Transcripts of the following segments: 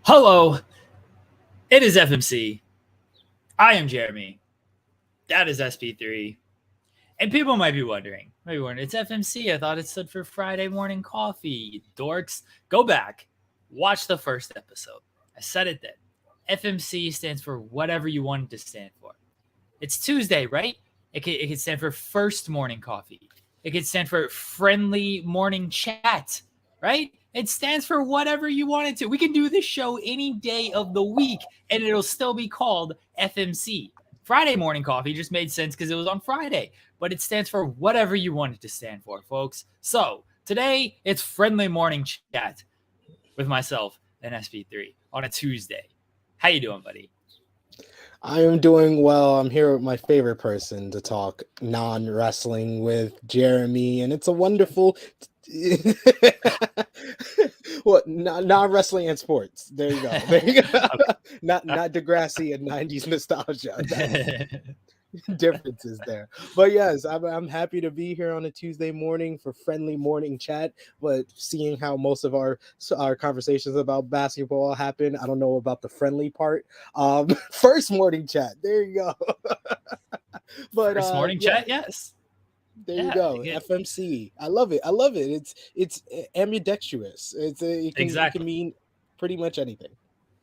Hello, it is FMC. I am Jeremy. That is SP3. And people might be wondering, it's FMC. I thought it stood for Friday Morning Coffee. Dorks, go back, watch the first episode. I said it then. FMC stands for whatever you want it to stand for. It's Tuesday, right? It could stand for First Morning Coffee. It could stand for Friendly Morning Chat, right? It stands for whatever you want it to. We can do this show any day of the week, and it'll still be called FMC. Friday Morning Coffee just made sense because it was on Friday, but it stands for whatever you want it to stand for, folks. So today, it's Friendly Morning Chat with myself and SP3 on a Tuesday. How you doing, buddy? I am doing well. I'm here with my favorite person to talk non-wrestling with, Jeremy, and it's a wonderful non-wrestling and sports. There you go. Okay. Not Degrassi and 90s nostalgia. Differences there, but yes, I'm happy to be here on a Tuesday morning for friendly morning chat. But seeing how most of our conversations about basketball happen, I don't know about the friendly part. First morning chat, there you go. But first morning chat, yes. There you go. FMC. I love it. It's ambidextrous. It can mean pretty much anything.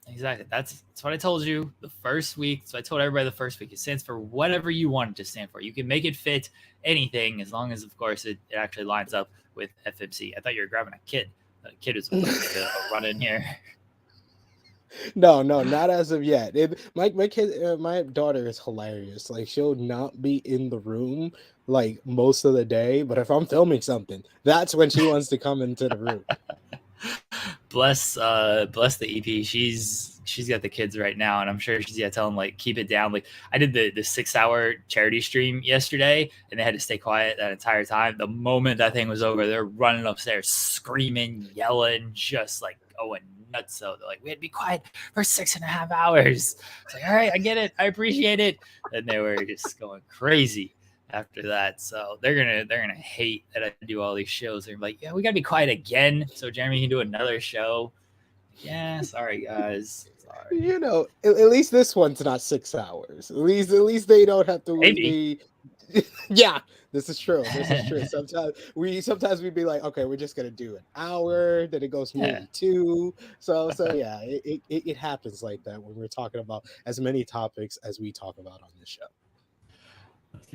Exactly. That's what I told you the first week. So I told everybody the first week. It stands for whatever you want it to stand for. You can make it fit anything as long as, of course, it actually lines up with FMC. I thought you were grabbing a kid. A kid was run in here. No, not as of yet. My daughter is hilarious. Like, she'll not be in the room like most of the day, but if I'm filming something, that's when she wants to come into the room. Bless the EP. She's got the kids right now, and I'm sure she's telling like keep it down. Like, I did the 6-hour charity stream yesterday, and they had to stay quiet that entire time. The moment that thing was over, they're running upstairs, screaming, yelling, just like going nuts. So they're like, we had to be quiet for 6.5 hours. It's like, all right, I get it, I appreciate it. And they were just going crazy after that. So they're gonna hate that I do all these shows. They're like, yeah, we gotta be quiet again so Jeremy can do another show. Yeah, sorry guys. Sorry. You know, at least this one's not 6 hours. At least they don't have to be. Yeah, this is true. Sometimes we'd be like, okay, we're just gonna do an hour, then it goes maybe 2. So yeah, it happens like that when we're talking about as many topics as we talk about on this show.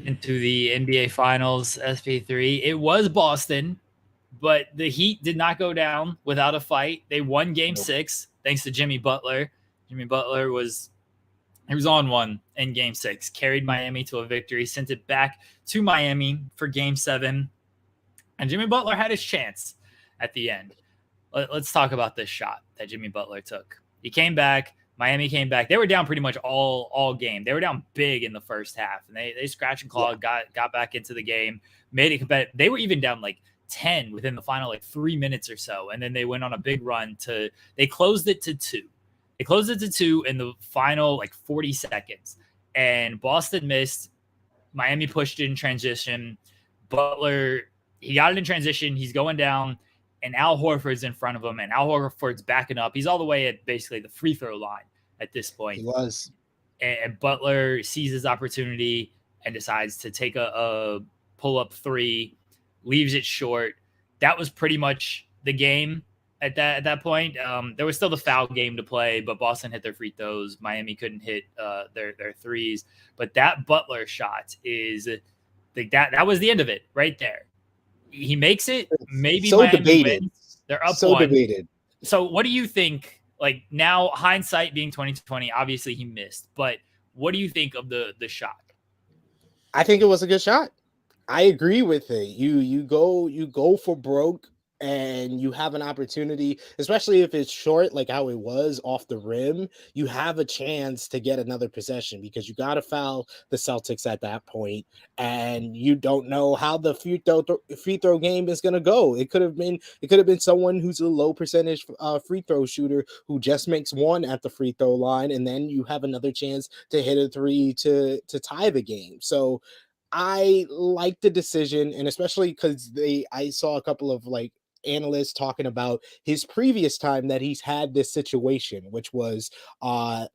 Into the NBA Finals, SP3. It was Boston, but the Heat did not go down without a fight. They won Game 6 thanks to Jimmy Butler. Jimmy Butler was on one in Game 6, carried Miami to a victory, sent it back to Miami for Game 7, and Jimmy Butler had his chance at the end. Let's talk about this shot that Jimmy Butler took. He came back. Miami came back. They were down pretty much all game. They were down big in the first half, and they scratch and claw, got back into the game, made it competitive. They were even down like 10 within the final 3 minutes or so, and then they went on a big run they closed it to 2. They closed it to 2 in the final 40 seconds, and Boston missed. Miami pushed it in transition. Butler, he got it in transition. He's going down, and Al Horford's in front of him, and Al Horford's backing up. He's all the way at basically the free throw line at this point. He was. And Butler sees his opportunity and decides to take a pull-up 3, leaves it short. That was pretty much the game at that point. There was still the foul game to play, but Boston hit their free throws. Miami couldn't hit their threes. But that Butler shot is that was the end of it right there. He makes it. Maybe so Miami debated. wins. They're up so 1. Debated. So what do you think? Like, now, hindsight being 2020, obviously he missed. But what do you think of the shot? I think it was a good shot. I agree with it. You go for broke, and you have an opportunity, especially if it's short, like how it was off the rim. You have a chance to get another possession because you got to foul the Celtics at that point, and you don't know how the free throw game is going to go. It could have been someone who's a low percentage free throw shooter who just makes 1 at the free throw line, and then you have another chance to hit a 3 to tie the game. So I like the decision, and especially because I saw a couple of analysts talking about his previous time that he's had this situation, which was I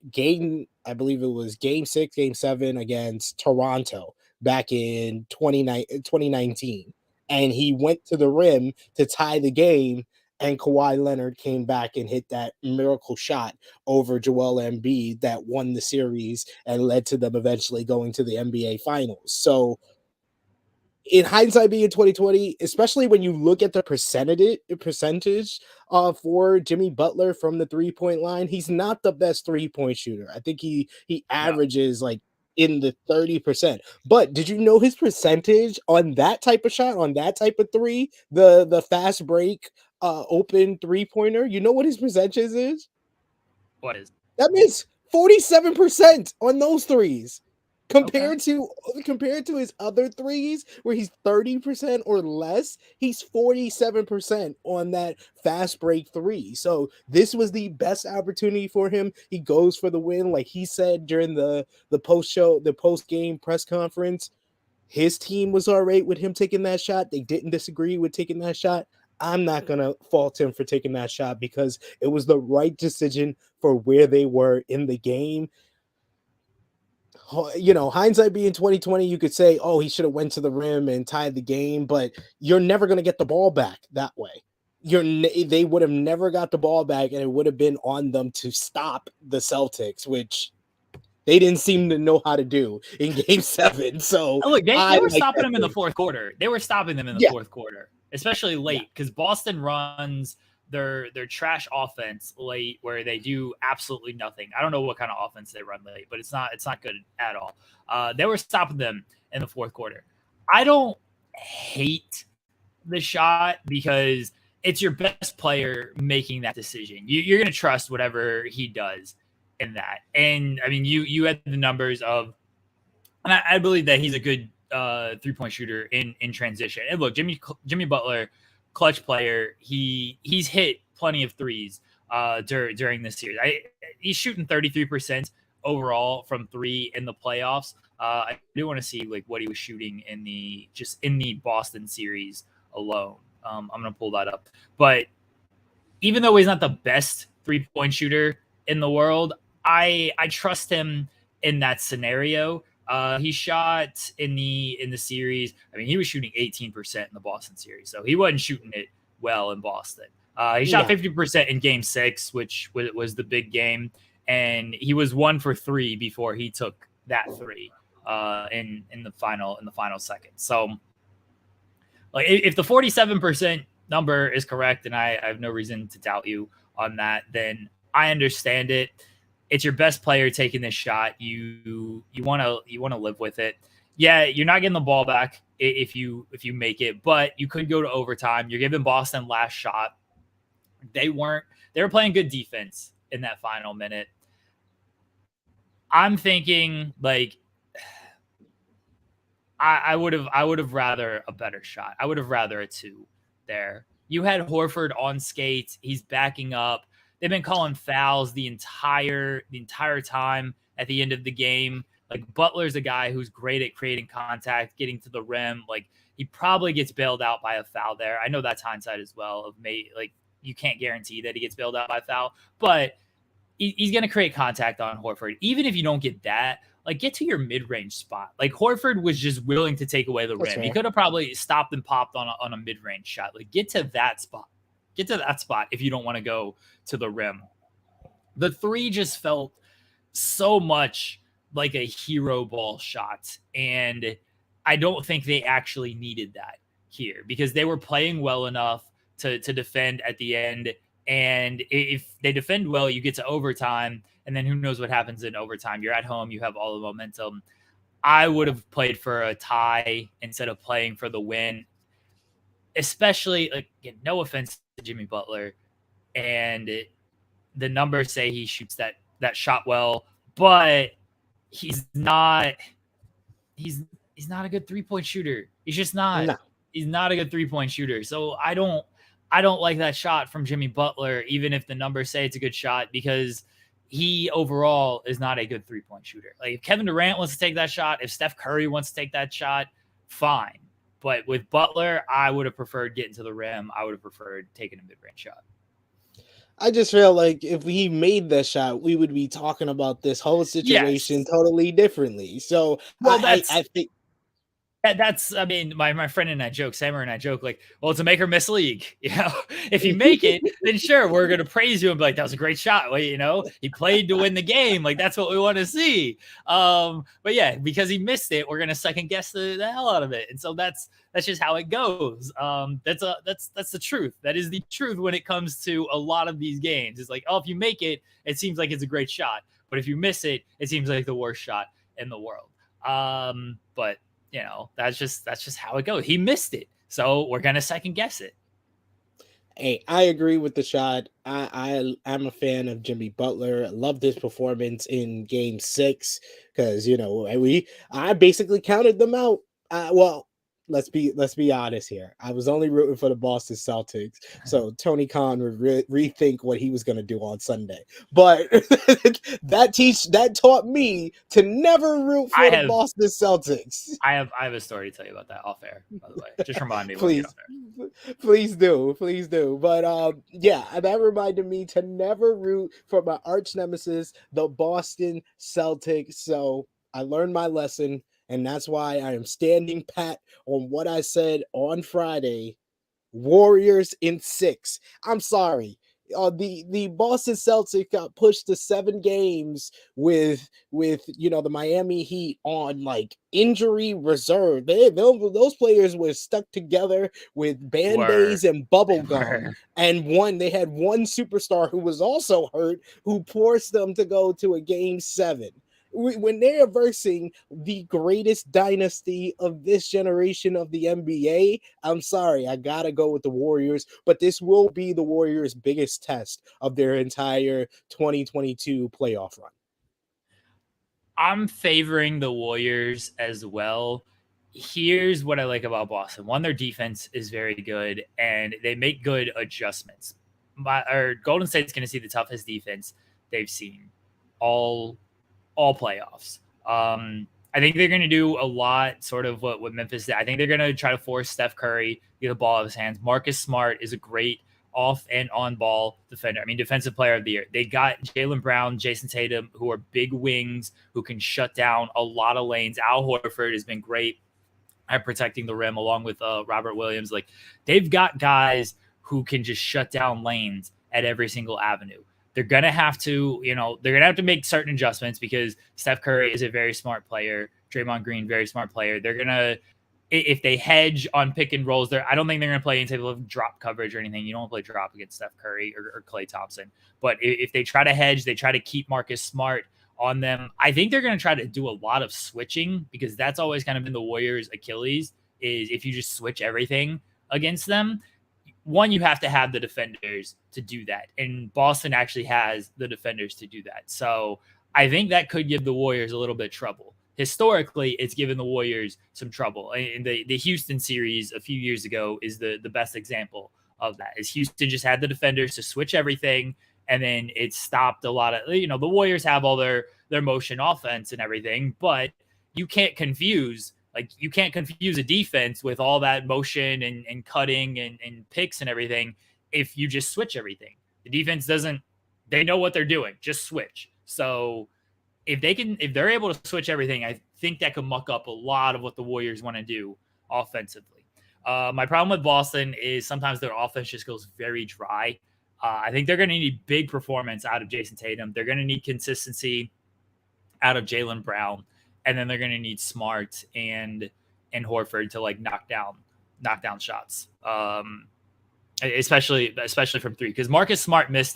believe it was game 6, game 7 against Toronto back in 2019. And he went to the rim to tie the game, and Kawhi Leonard came back and hit that miracle shot over Joel Embiid that won the series and led to them eventually going to the NBA Finals. So in hindsight being 2020, especially when you look at the percentage for Jimmy Butler from the 3-point line, he's not the best 3-point shooter. I think he averages like in the 30%. But did you know his percentage on that type of shot, on that type of three, the fast break open 3-pointer? You know what his percentage is? What is That means 47% on those threes. Compared to his other threes, where he's 30% or less, he's 47% on that fast break three. So this was the best opportunity for him. He goes for the win, like he said during the post game press conference. His team was all right with him taking that shot. They didn't disagree with taking that shot. I'm not gonna fault him for taking that shot because it was the right decision for where they were in the game. You know, hindsight being 2020, you could say, oh, he should have went to the rim and tied the game, but you're never going to get the ball back that way. They would have never got the ball back, and it would have been on them to stop the Celtics, which they didn't seem to know how to do in game 7. So look, they were stopping them in the fourth quarter. They were stopping them in the fourth quarter, especially late, because Boston runs their trash offense late where they do absolutely nothing. I don't know what kind of offense they run late, but it's not good at all. They were stopping them in the fourth quarter. I don't hate the shot because it's your best player making that decision. You're going to trust whatever he does in that. And I mean, you had the numbers of, and I believe that he's a good 3-point shooter in transition. And look, Jimmy Butler, clutch player. He's hit plenty of threes during this series. He's shooting 33% overall from 3 in the playoffs. I do want to see like what he was shooting in the Boston series alone. I'm gonna pull that up. But even though he's not the best 3-point shooter in the world, I trust him in that scenario. He shot in the series. I mean, he was shooting 18% in the Boston series, so he wasn't shooting it well in Boston. He shot 50% in Game 6, which was the big game, and he was 1 for 3 before he took that 3 in the final second. So, like, if the 47% number is correct, and I have no reason to doubt you on that, then I understand it. It's your best player taking this shot. You want to live with it. Yeah, you're not getting the ball back if you make it, but you could go to overtime. You're giving Boston last shot. They were playing good defense in that final minute. I'm thinking like I would have rather a better shot. I would have rather a 2 there. You had Horford on skates. He's backing up. They've been calling fouls the entire time at the end of the game. Like, Butler's a guy who's great at creating contact, getting to the rim. Like, he probably gets bailed out by a foul there. I know that's hindsight as well. Like, you can't guarantee that he gets bailed out by a foul, but he's going to create contact on Horford. Even if you don't get that, like, get to your mid-range spot. Like, Horford was just willing to take away the rim. He could have probably stopped and popped on a mid-range shot. Like, get to that spot. Get to that spot if you don't want to go to the rim. The 3 just felt so much like a hero ball shot, and I don't think they actually needed that here because they were playing well enough to defend at the end. And if they defend well, you get to overtime, and then who knows what happens in overtime. You're at home. You have all the momentum. I would have played for a tie instead of playing for the win, especially, like, no offense to Jimmy Butler, and the numbers say he shoots that shot well, but he's not a good 3-point shooter. He's just not. No. He's not a good 3-point shooter. So I don't like that shot from Jimmy Butler, even if the numbers say it's a good shot, because he overall is not a good 3-point shooter. Like, if Kevin Durant wants to take that shot, if Steph Curry wants to take that shot, fine. But with Butler, I would have preferred getting to the rim. I would have preferred taking a mid-range shot. I just feel like if he made that shot, we would be talking about this whole situation Yes. totally differently. So Well, I think that's, I mean, my friend and I joke, Sammer and I joke, like, well, it's a make or miss league. If you make it, then sure, we're going to praise you and be like, that was a great shot. Well, he played to win the game. Like, that's what we want to see. But yeah, because he missed it, we're going to second guess the hell out of it. And so that's just how it goes. That's the truth. That is the truth when it comes to a lot of these games. It's like, oh, if you make it, it seems like it's a great shot. But if you miss it, it seems like the worst shot in the world. But that's just how it goes. He missed it, so we're gonna second guess it. Hey, I agree with the shot. I'm a fan of Jimmy Butler. I loved his performance in Game 6 because I basically counted them out. Well, let's be honest here. I was only rooting for the Boston Celtics, so Tony Khan would rethink what he was going to do on Sunday. But that taught me to never root for the Boston Celtics. I have a story to tell you about that off air, by the way. Just remind me. Please do. But yeah, that reminded me to never root for my arch nemesis, the Boston Celtics. So I learned my lesson. And that's why I am standing pat on what I said on Friday. Warriors in 6. I'm sorry. The Boston Celtics got pushed to 7 games with the Miami Heat on like injury reserve. Those players were stuck together with band-aids and bubble gum. And they had one superstar who was also hurt, who forced them to go to a Game 7. When they're versing the greatest dynasty of this generation of the NBA, I'm sorry, I gotta go with the Warriors, but this will be the Warriors' biggest test of their entire 2022 playoff run. I'm favoring the Warriors as well. Here's what I like about Boston. One, their defense is very good, and they make good adjustments. Golden State's going to see the toughest defense they've seen all playoffs. I think they're going to do a lot, sort of what Memphis did. I think they're going to try to force Steph Curry to get the ball out of his hands. Marcus Smart is a great off and on ball defender. I mean, defensive player of the year. They got Jaylen Brown, Jason Tatum, who are big wings, who can shut down a lot of lanes. Al Horford has been great at protecting the rim, along with Robert Williams. Like, they've got guys who can just shut down lanes at every single avenue. They're going to have to, make certain adjustments because Steph Curry is a very smart player. Draymond Green, very smart player. They're going to, if they hedge on pick and rolls, I don't think they're going to play any type of drop coverage or anything. You don't play drop against Steph Curry or Klay Thompson. But if they try to hedge, they try to keep Marcus Smart on them. I think they're going to try to do a lot of switching because that's always kind of been the Warriors' Achilles, is if you just switch everything against them. One, you have to have the defenders to do that. And Boston actually has the defenders to do that. So I think that could give the Warriors a little bit of trouble. Historically, it's given the Warriors some trouble. And the Houston series a few years ago is the best example of that. Is Houston just had the defenders to switch everything, and then it stopped a lot of, the Warriors have all their motion offense and everything, but you can't confuse a defense with all that motion and cutting and picks and everything if you just switch everything. The defense they know what they're doing. Just switch. So if they're able to switch everything, I think that could muck up a lot of what the Warriors want to do offensively. My problem with Boston is sometimes their offense just goes very dry. I think they're going to need big performance out of Jason Tatum. They're going to need consistency out of Jaylen Brown. And then they're going to need Smart and Horford to knock down shots, especially from 3. Because Marcus Smart missed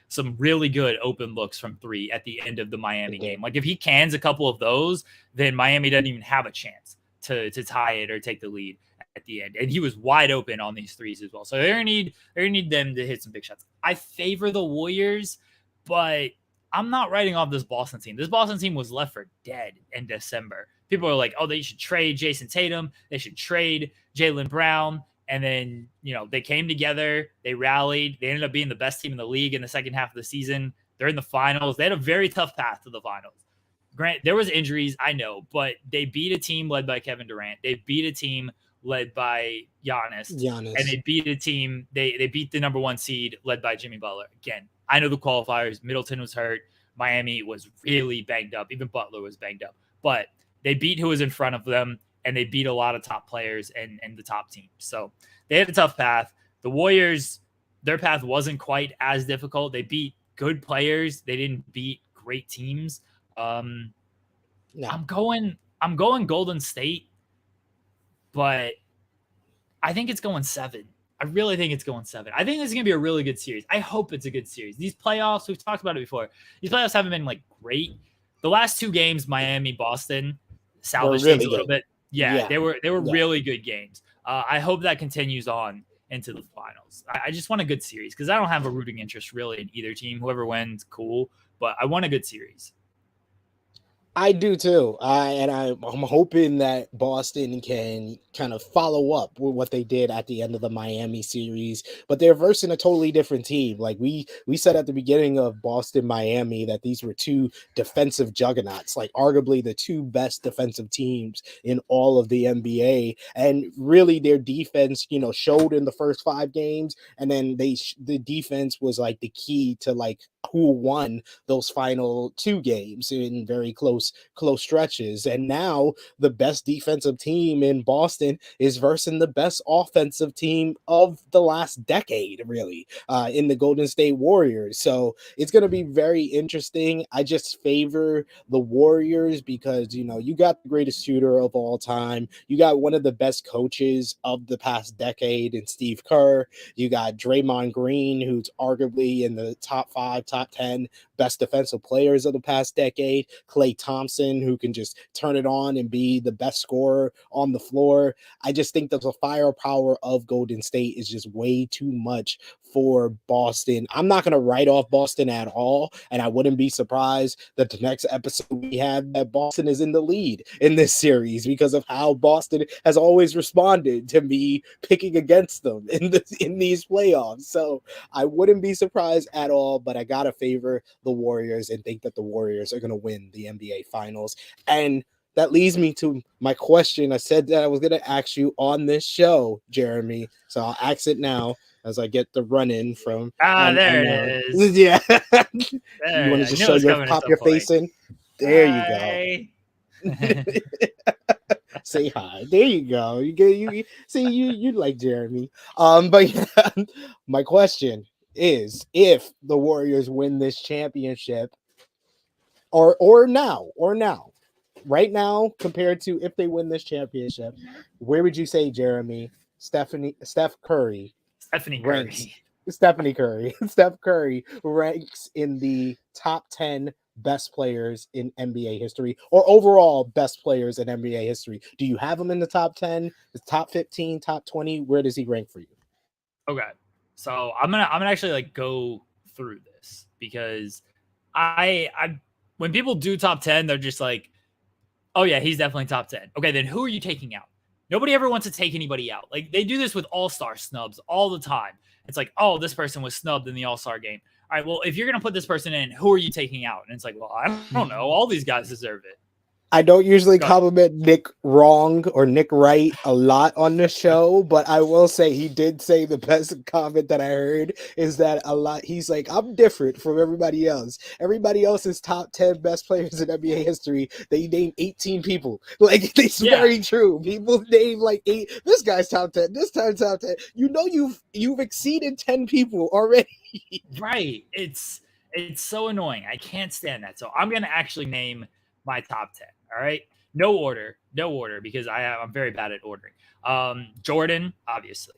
some really good open looks from 3 at the end of the Miami game. If he cans a couple of those, then Miami doesn't even have a chance to tie it or take the lead at the end. And he was wide open on these 3s as well. So they're gonna need them to hit some big shots. I favor the Warriors, but I'm not writing off this Boston team. This Boston team was left for dead in December. People are like, oh, they should trade Jason Tatum. They should trade Jaylen Brown. And then, they came together. They rallied. They ended up being the best team in the league in the second half of the season. They're in the finals. They had a very tough path to the finals. Grant, there was injuries, I know, but they beat a team led by Kevin Durant. They beat a team led by Giannis. Giannis. And they beat a team. They beat the number 1 seed led by Jimmy Butler. Again, I know the qualifiers. Middleton was hurt. Miami was really banged up. Even Butler was banged up. But they beat who was in front of them, and they beat a lot of top players and the top teams. So they had a tough path. The Warriors, their path wasn't quite as difficult. They beat good players. They didn't beat great teams. No. I'm going Golden State, but I think it's going 7. I really think it's going 7. I think this is going to be a really good series. I hope it's a good series. These playoffs, we've talked about it before. These playoffs haven't been like great. The last 2 games, Miami, Boston, salvaged things a little bit. Yeah, they were really good games. I hope that continues on into the finals. I just want a good series because I don't have a rooting interest really in either team. Whoever wins, cool. But I want a good series. I do too. I'm hoping that Boston can kind of follow up with what they did at the end of the Miami series, but they're versing a totally different team. Like we said at the beginning of Boston, Miami, that these were 2 defensive juggernauts, like arguably the 2 best defensive teams in all of the NBA. And really their defense, showed in the first 5 games. And then the defense was like the key to like who won those final 2 games in very close stretches. And now the best defensive team in Boston is versing the best offensive team of the last decade, really, in the Golden State Warriors. So it's going to be very interesting. I just favor the Warriors because, you got the greatest shooter of all time. You got one of the best coaches of the past decade in Steve Kerr. You got Draymond Green, who's arguably in the top 5, top 10 best defensive players of the past decade. Klay Thompson, who can just turn it on and be the best scorer on the floor. I just think that the firepower of Golden State is just way too much for Boston. I'm not going to write off Boston at all, and I wouldn't be surprised that the next episode we have that Boston is in the lead in this series because of how Boston has always responded to me picking against them in these playoffs. So I wouldn't be surprised at all, but I gotta favor the Warriors and think that the Warriors are going to win the NBA Finals. And that leads me to my question. I said that I was going to ask you on this show, Jeremy. So I'll ask it now as I get the run-in from. There it is. Yeah. You want to just pop your face in? There you go. Say hi. There you go. You see you like Jeremy. But yeah, my question is, if the Warriors win this championship, or now, right now, compared to if they win this championship, where would you say, Jeremy, Steph Curry ranks in the top 10 best players in NBA history, or overall best players in NBA history? Do you have him in the top 10, the top 15, top 20? Where does he rank for you? Okay. So I'm gonna actually like go through this because I when people do top 10, they're just like, oh yeah, he's definitely top 10. Okay, then who are you taking out? Nobody ever wants to take anybody out. Like they do this with all-star snubs all the time. It's like, oh, this person was snubbed in the all-star game. All right, well, if you're gonna put this person in, who are you taking out? And it's like, well, I don't know. All these guys deserve it. I don't usually compliment Nick wrong or Nick right a lot on the show, but I will say he did say the best comment that I heard is that he's like, I'm different from everybody else. Everybody else is top 10 best players in NBA history. They name 18 people. Like, it's very true. People name like 8. This guy's top 10. This time's top 10. You've exceeded 10 people already. Right. It's so annoying. I can't stand that. So I'm going to actually name my top 10. All right. No order because I'm very bad at ordering. Jordan, obviously.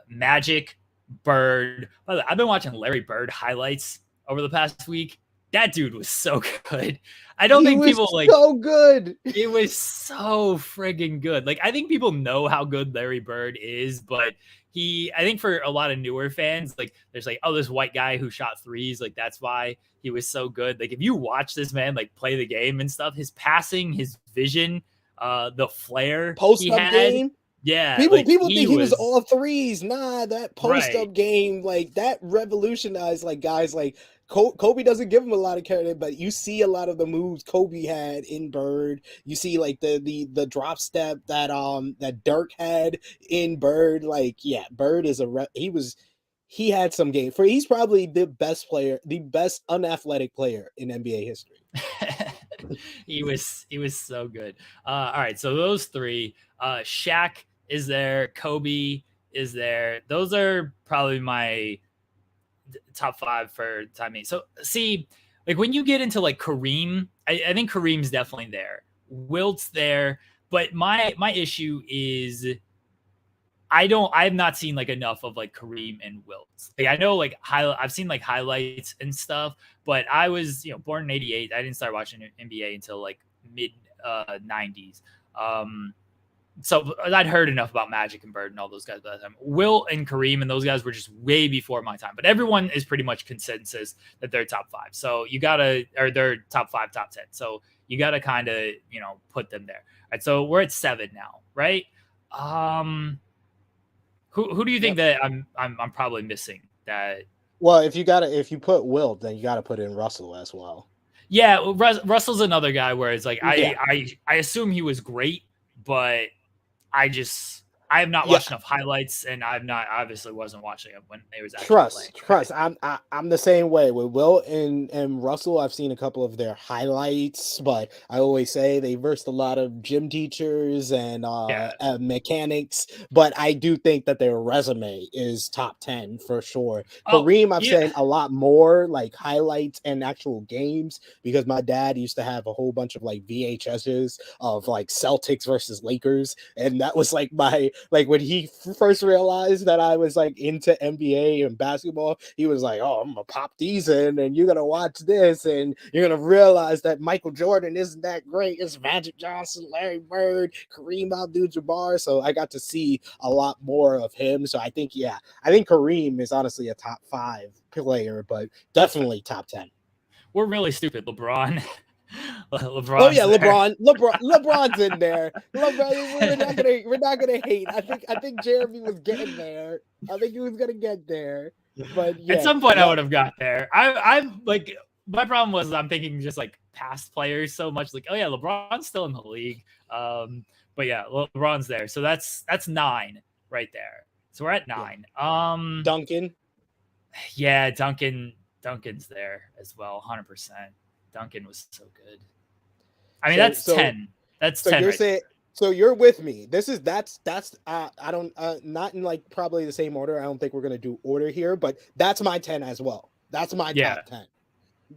Magic, Bird. By the way, I've been watching Larry Bird highlights over the past week. That dude was so good. I don't think people like so good. It was so friggin' good. Like, I think people know how good Larry Bird is, but I think for a lot of newer fans, like there's like, oh, this white guy who shot threes, like that's why he was so good. Like if you watch this man like play the game and stuff, his passing, his vision, the flair post-up game. Yeah, People like people he think he was was all threes. Nah, that post right. up game, like that revolutionized like guys like Kobe doesn't give him a lot of credit, but you see a lot of the moves Kobe had in Bird. You see like the drop step that Dirk had in Bird. Like, yeah, Bird is he had some game for he's probably the best player, the best unathletic player in NBA history. He was so good. All right, so those three. Shaq is there. Kobe is there. Those are probably my top five for time being. So see, like when you get into like Kareem, I think Kareem's definitely there. Wilt's there, but my issue is I've not seen like enough of like Kareem and Wilt. Like I know like I've seen like highlights and stuff, but I was born in '88. I didn't start watching NBA until like mid '90s. So I'd heard enough about Magic and Bird and all those guys by that time. Wilt and Kareem and those guys were just way before my time. But everyone is pretty much consensus that they're top five. So you gotta, or they're top five, top 10. So you gotta kind of put them there. All right. So we're at 7 now, right? Who do you think that I'm probably missing that? Well, if you put Wilt, then you gotta put in Russell as well. Yeah, Russell's another guy where it's like Yeah. I assume he was great, but I have not watched enough highlights, and I've not obviously wasn't watching it when they was actually playing. Trust. I'm the same way with Wilt and Russell. I've seen a couple of their highlights, but I always say they versed a lot of gym teachers and mechanics. But I do think that their resume is top 10 for sure. Kareem, I've seen a lot more like highlights and actual games because my dad used to have a whole bunch of like VHSs of like Celtics versus Lakers, and that was like my like when he first realized that I was like into NBA and basketball, he was like, "Oh, I'm gonna pop these in, and you're gonna watch this, and you're gonna realize that Michael Jordan isn't that great. It's Magic Johnson, Larry Bird, Kareem Abdul-Jabbar." So I got to see a lot more of him. So I think Kareem is honestly a top 5 player, but definitely top 10. We're really stupid, LeBron. Oh yeah, LeBron's in there. We're not gonna hate. I think Jeremy was getting there. I think he was gonna get there. But yeah, at some point I would have got there. I'm like, my problem was I'm thinking just like past players so much. Like, oh yeah, LeBron's still in the league. But yeah, LeBron's there. So that's 9 right there. So we're at 9. Duncan. Yeah, Duncan's there as well, 100%. Duncan was so good. I mean, that's 10. That's 10. You're saying, so you're with me. That's I don't not in like probably the same order. I don't think we're gonna do order here, but that's my 10 as well. That's my top 10.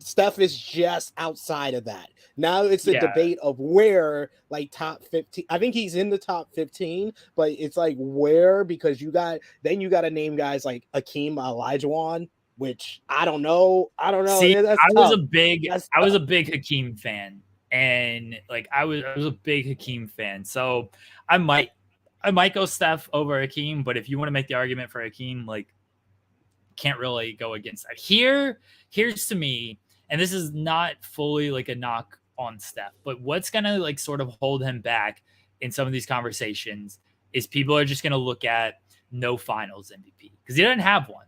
Steph is just outside of that. Now it's the debate of where, like top 15. I think he's in the top 15, but it's like where, because you got to name guys like Akeem Olajuwon, which I don't know. See, I was a big Hakeem fan, and like I was a big Hakeem fan. So I might go Steph over Hakeem, but if you want to make the argument for Hakeem, like can't really go against that. Here's to me, and this is not fully like a knock on Steph, but what's gonna like sort of hold him back in some of these conversations is people are just gonna look at no finals MVP because he doesn't have one.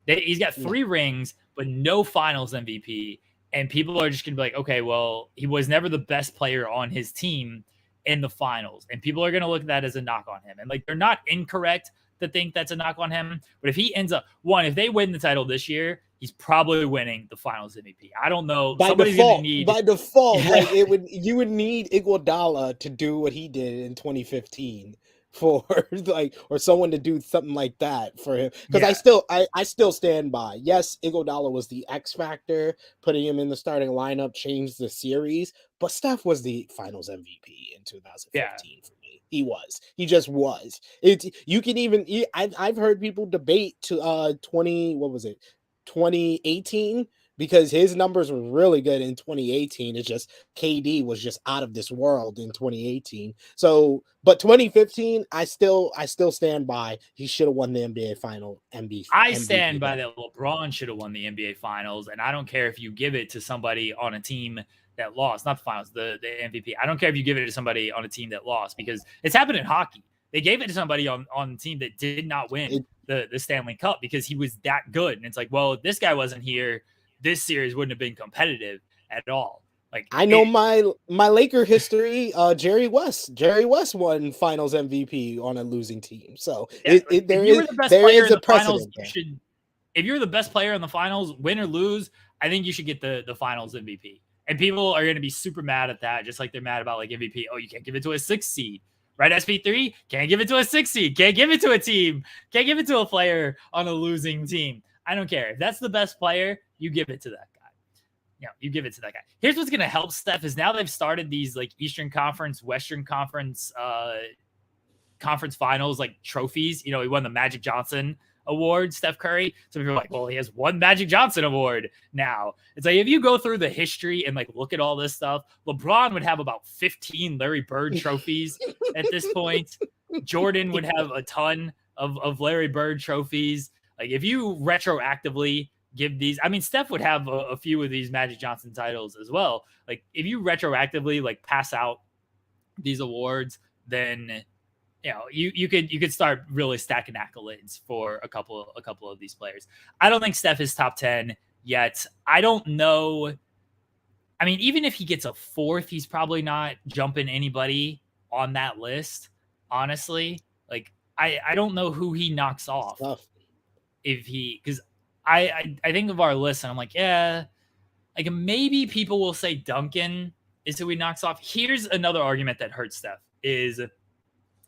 He's got 3 rings, but no finals MVP. And people are just going to be like, okay, well, he was never the best player on his team in the finals. And people are going to look at that as a knock on him. And like, they're not incorrect to think that's a knock on him. But if he ends up, if they win the title this year, he's probably winning the finals MVP. I don't know. By default, like you would need Iguodala to do what he did in 2015. For like, or someone to do something like that for him, because I still stand by. Yes, Iguodala was the X factor, putting him in the starting lineup changed the series, but Steph was the Finals MVP in 2015 for me. He just was. You can even I've heard people debate to 2018. Because his numbers were really good in 2018. It's just KD was just out of this world in 2018. So, but 2015, I still stand by. He should have won the NBA final MVP. I stand by that LeBron should have won the NBA finals, and I don't care if you give it to somebody on a team that lost, not the finals, the MVP. I don't care if you give it to somebody on a team that lost, because it's happened in hockey. They gave it to somebody on the team that did not win the Stanley Cup because he was that good. And it's like, well, if this guy wasn't here, this series wouldn't have been competitive at all. Like, I know my Laker history. Jerry West won Finals MVP on a losing team. So there is a precedent there. If you're the best player in the finals, win or lose, I think you should get the Finals MVP. And people are going to be super mad at that, just like they're mad about like MVP. Oh, you can't give it to a 6 seed, right? SP3 can't give it to a 6 seed. Can't give it to a team. Can't give it to a player on a losing team. I don't care if that's the best player. You give it to that guy. You give it to that guy. Here's what's going to help Steph is now they've started these like Eastern Conference, Western Conference, conference finals, like trophies. He won the Magic Johnson Award, Steph Curry. So people are like, well, he has one Magic Johnson Award now. It's like, if you go through the history and like look at all this stuff, LeBron would have about 15 Larry Bird trophies at this point. Jordan would have a ton of Larry Bird trophies. Like, if you retroactively give these, I mean, Steph would have a few of these Magic Johnson titles as well. Like, if you retroactively like pass out these awards, then you could start really stacking accolades for a couple of these players. I don't think Steph is top 10 yet. I don't know. I mean, even if he gets a 4th, he's probably not jumping anybody on that list. Honestly, like I don't know who he knocks off because I think of our list and I'm like, yeah, like maybe people will say Duncan is who he knocks off. Here's another argument that hurts Steph is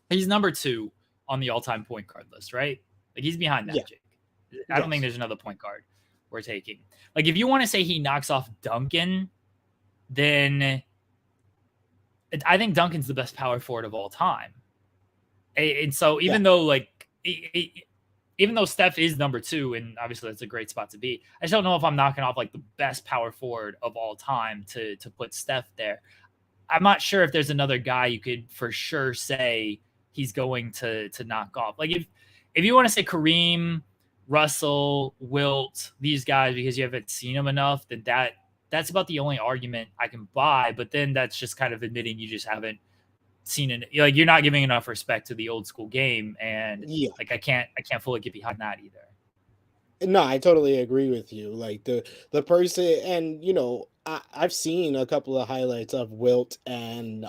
he's number 2 on the all-time point guard list, right? Like, he's behind Magic. Yeah. I don't think there's another point guard we're taking. Like, if you want to say he knocks off Duncan, then I think Duncan's the best power forward of all time. And so even though Steph is number 2, and obviously that's a great spot to be, I just don't know if I'm knocking off like the best power forward of all time to put Steph there. I'm not sure if there's another guy you could for sure say he's going to knock off. Like, if you want to say Kareem, Russell, Wilt, these guys, because you haven't seen them enough, then that's about the only argument I can buy. But then that's just kind of admitting you just haven't seen it. Like, you're not giving enough respect to the old school game. And like, I can't fully get behind that either. No, I totally agree with you. Like the person, and I've seen a couple of highlights of Wilt and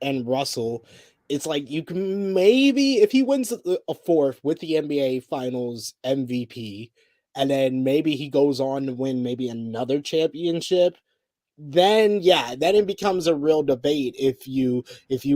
Russell. It's like you can maybe, if he wins a 4th with the NBA Finals MVP, and then maybe he goes on to win maybe another championship, then it becomes a real debate if you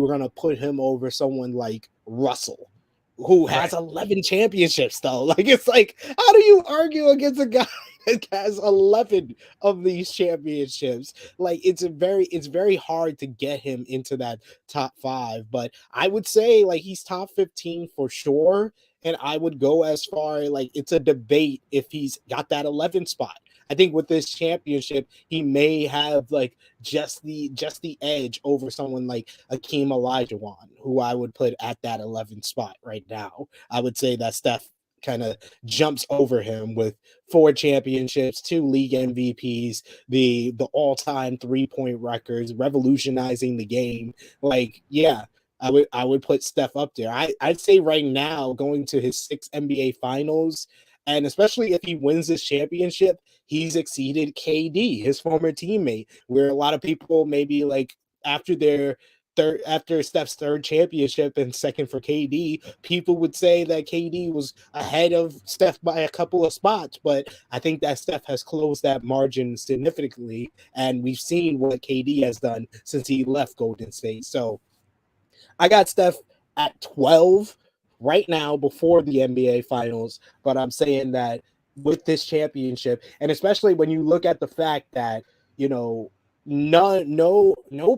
were gonna put him over someone like Russell, who has 11 championships though. Like, it's like, how do you argue against a guy that has 11 of these championships? Like, it's very hard to get him into that top 5, but I would say like he's top 15 for sure. And I would go as far, like, it's a debate if he's got that 11 spot. I think with this championship, he may have like just the edge over someone like Akeem Olajuwon, who I would put at that 11 spot right now. I would say that Steph kind of jumps over him with 4 championships, 2 league MVPs, the all-time 3-point records, revolutionizing the game. Like, I would put Steph up there. I'd say right now, going to his 6th NBA Finals, and especially if he wins this championship, he's exceeded KD, his former teammate, where a lot of people maybe like after Steph's 3rd championship and 2nd for KD, people would say that KD was ahead of Steph by a couple of spots. But I think that Steph has closed that margin significantly, and we've seen what KD has done since he left Golden State. So I got Steph at 12 right now before the NBA Finals, but I'm saying that with this championship, and especially when you look at the fact that, no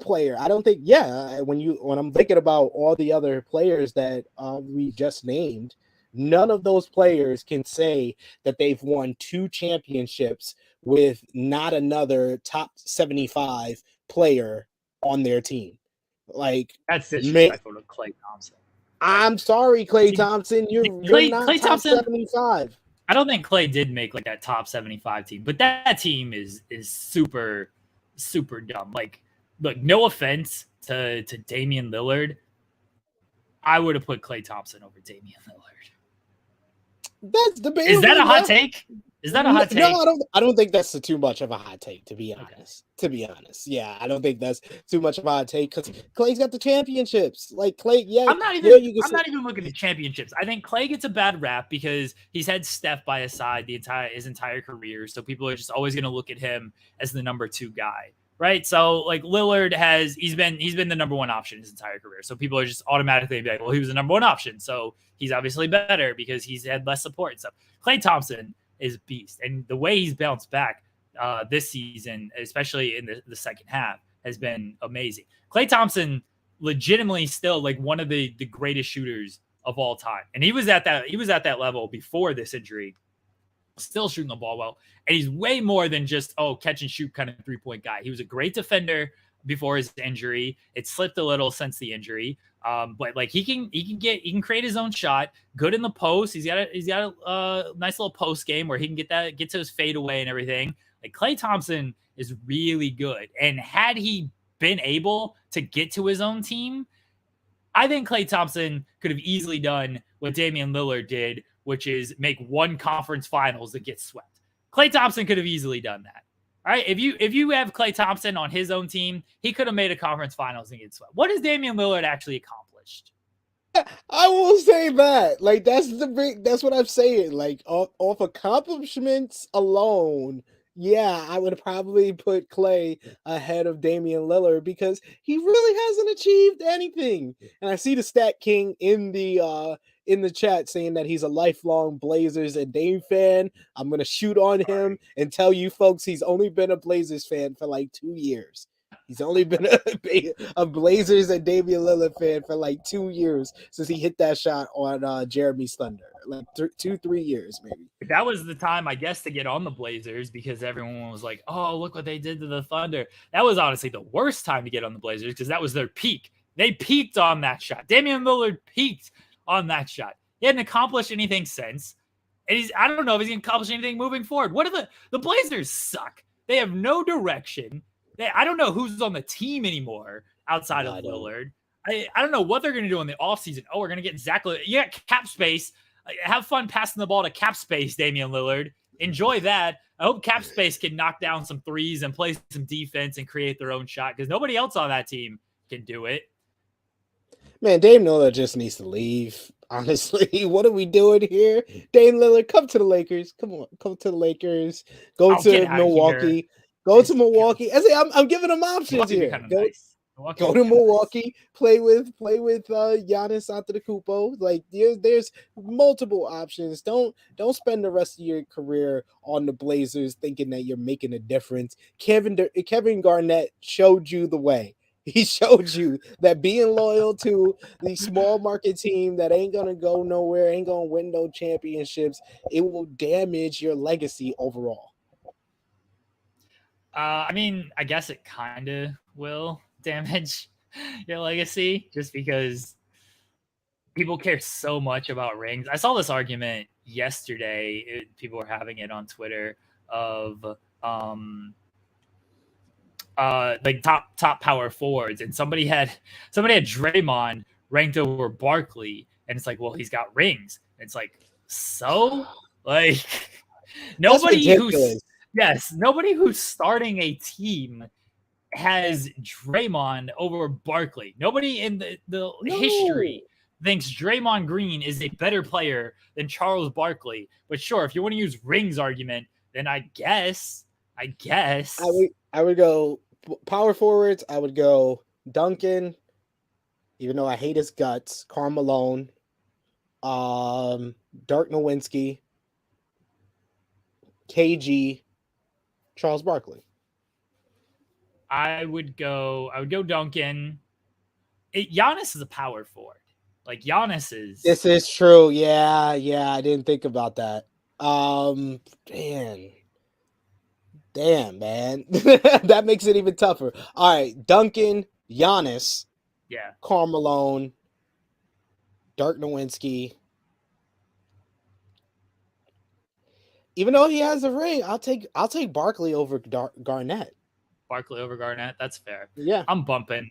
player, I don't think, when I'm thinking about all the other players that we just named, none of those players can say that they've won 2 championships with not another top 75 player on their team. Like, that's disrespectful to Klay Thompson. I'm sorry, Klay Thompson. You're not Klay top Thompson, 75. I don't think Klay did make like that top 75 team, but that team is super, super dumb. Like, look, no offense to Damian Lillard. I would have put Klay Thompson over Damian Lillard. That's debatable. Is that a hot take? Is that a hot take? No, I don't think that's too much of a hot take, to be honest. To be honest, yeah, I don't think that's too much of a hot take because Klay's got the championships. Like Klay, yeah, I'm not even looking at championships. I think Klay gets a bad rap because he's had Steph by his side his entire career, so people are just always going to look at him as the number 2 guy, right? So like Lillard he's been the number 1 option his entire career, so people are just automatically like, well, he was the number 1 option, so he's obviously better because he's had less support and stuff. Klay Thompson is a beast, and the way he's bounced back this season, especially in the second half, has been amazing. Klay Thompson legitimately still like one of the greatest shooters of all time, and he was at that level before this injury, still shooting the ball well, and he's way more than just catch and shoot kind of 3-point guy. He was a great defender before his injury. It slipped a little since the injury. But like he can create his own shot, good in the post. He's got a nice little post game where he can get to his fadeaway and everything. Like Klay Thompson is really good. And had he been able to get to his own team, I think Klay Thompson could have easily done what Damian Lillard did, which is make one conference finals that gets swept. Klay Thompson could have easily done that. All right, if you have Klay Thompson on his own team, he could have made a conference finals and get swept. What has Damian Lillard actually accomplished? I will say that. Like that's what I'm saying. Like off accomplishments alone, yeah, I would probably put Klay ahead of Damian Lillard because he really hasn't achieved anything. And I see the Stat King in the chat saying that he's a lifelong Blazers and Dame fan. I'm gonna shoot on him and tell you folks he's only been a Blazers fan for like 2 years. He's only been a Blazers and Damian Lillard fan for like 2 years since he hit that shot on Jeremy's Thunder. Like 2-3 years, maybe. That was the time, I guess, to get on the Blazers because everyone was like, oh, look what they did to the Thunder. That was honestly the worst time to get on the Blazers because that was their peak. They peaked on that shot. Damian Lillard peaked on that shot. He hadn't accomplished anything since. And I don't know if he's going to accomplish anything moving forward. What are the Blazers suck. They have no direction. I don't know who's on the team anymore outside of Lillard. I don't know what they're going to do in the offseason. Oh, we're going to get Zach Lillard. You got cap space. Have fun passing the ball to cap space, Damian Lillard. Enjoy that. I hope cap space can knock down some threes and play some defense and create their own shot because nobody else on that team can do it. Man, Dame Lillard just needs to leave. Honestly, what are we doing here? Dame Lillard, come to the Lakers. Come on, come to the Lakers. Go to Milwaukee. Go to Milwaukee. I'm giving them options here. Go to Milwaukee. Play with Giannis Antetokounmpo. Like there's multiple options. Don't spend the rest of your career on the Blazers thinking that you're making a difference. Kevin Garnett showed you the way. He showed you that being loyal to the small market team that ain't gonna go nowhere, ain't gonna win no championships, it will damage your legacy overall. I mean, I guess it kind of will damage your legacy just because people care so much about rings. I saw this argument yesterday. People were having it on Twitter of like top power forwards, and somebody had Draymond ranked over Barkley, and it's like, well, he's got rings. And it's like, so like nobody who's starting a team has Draymond over Barkley. Nobody in the history thinks Draymond Green is a better player than Charles Barkley. But sure, if you want to use rings argument, then I guess I would go power forwards. I would go Duncan, even though I hate his guts. Karl Malone, Dirk Nowitzki, KG, Charles Barkley. I would go Duncan. Giannis is a power forward. Like Giannis is. This is true. Yeah. I didn't think about that. Damn, man. That makes it even tougher. All right, Duncan, Giannis, Karl Malone, Dirk Nowitzki. Even though he has a ring, I'll take Barkley over Garnett. Barkley over Garnett. That's fair. Yeah. I'm bumping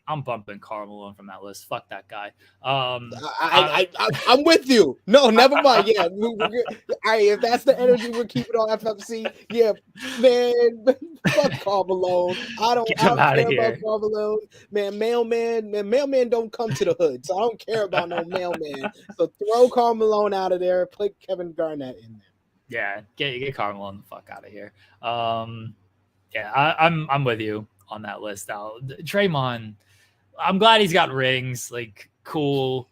Karl Malone from that list. Fuck that guy. I'm with you. No, never mind. Yeah, if that's the energy we're keeping on FMC, yeah, man, fuck Karl Malone. I don't Get him outta care about here. Karl Malone. Man, mailman don't come to the hood, so I don't care about no mailman. So throw Karl Malone out of there. Put Kevin Garnett in there. Yeah, get Karl Malone the fuck out of here. Yeah, I'm with you on that list. Now, Draymond, I'm glad he's got rings. Like, cool.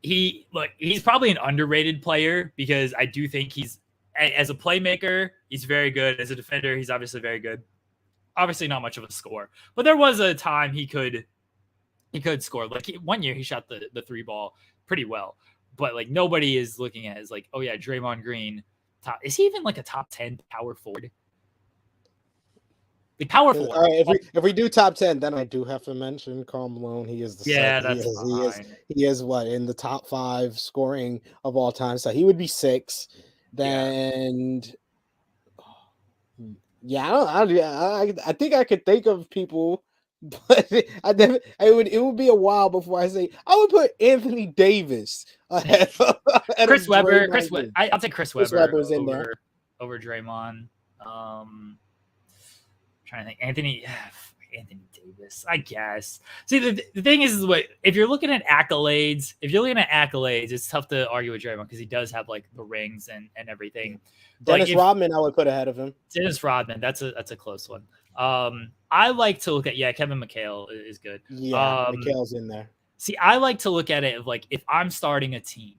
He's probably an underrated player because I do think he's, as a playmaker, he's very good. As a defender, he's obviously very good. Obviously, not much of a scorer, but there was a time he could score. Like, one year, he shot the three ball pretty well. But like, nobody is looking at it as like, oh yeah, Draymond Green. Is he even like a top 10 power forward? The power forward. All right, if we do top 10, then I do have to mention Karl Malone. He is the he is what, in the top 5 scoring of all time. So he would be 6. Then I think I could think of people, but it would be a while before I say I would put Anthony Davis ahead of Chris Webber. I'll take Chris Webber Webber's in there over Draymond. Trying to think, Anthony Davis, I guess. See, the thing is what, if you're looking at accolades, it's tough to argue with Draymond because he does have like the rings and everything. Dennis Rodman, I would put ahead of him. Dennis Rodman, that's a close one. I like to look at Kevin McHale is good. Yeah, McHale's in there. See, I like to look at it of like, if I'm starting a team,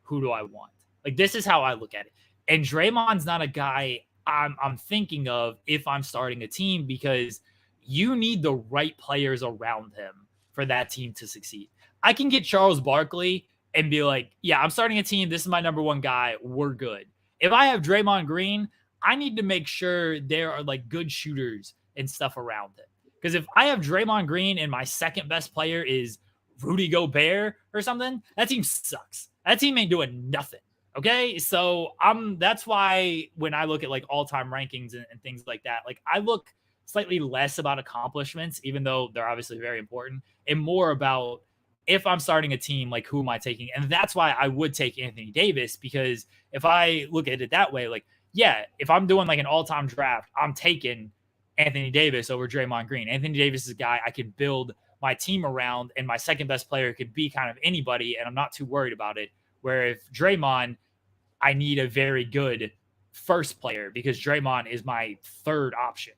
who do I want? Like, this is how I look at it. And Draymond's not a guy I'm thinking of if I'm starting a team, because you need the right players around him for that team to succeed. I can get Charles Barkley and be like, yeah, I'm starting a team. This is my number one guy. We're good. If I have Draymond Green, I need to make sure there are like good shooters and stuff around it. Because if I have Draymond Green and my second best player is Rudy Gobert or something, that team sucks. That team ain't doing nothing. Okay, so that's why when I look at like all-time rankings and things like that, like I look slightly less about accomplishments, even though they're obviously very important, and more about if I'm starting a team, like who am I taking? And that's why I would take Anthony Davis, because if I look at it that way, like, yeah, if I'm doing like an all-time draft, I'm taking Anthony Davis over Draymond Green. Anthony Davis is a guy I could build my team around, and my second best player could be kind of anybody, and I'm not too worried about it. Where if Draymond, I need a very good first player because Draymond is my third option.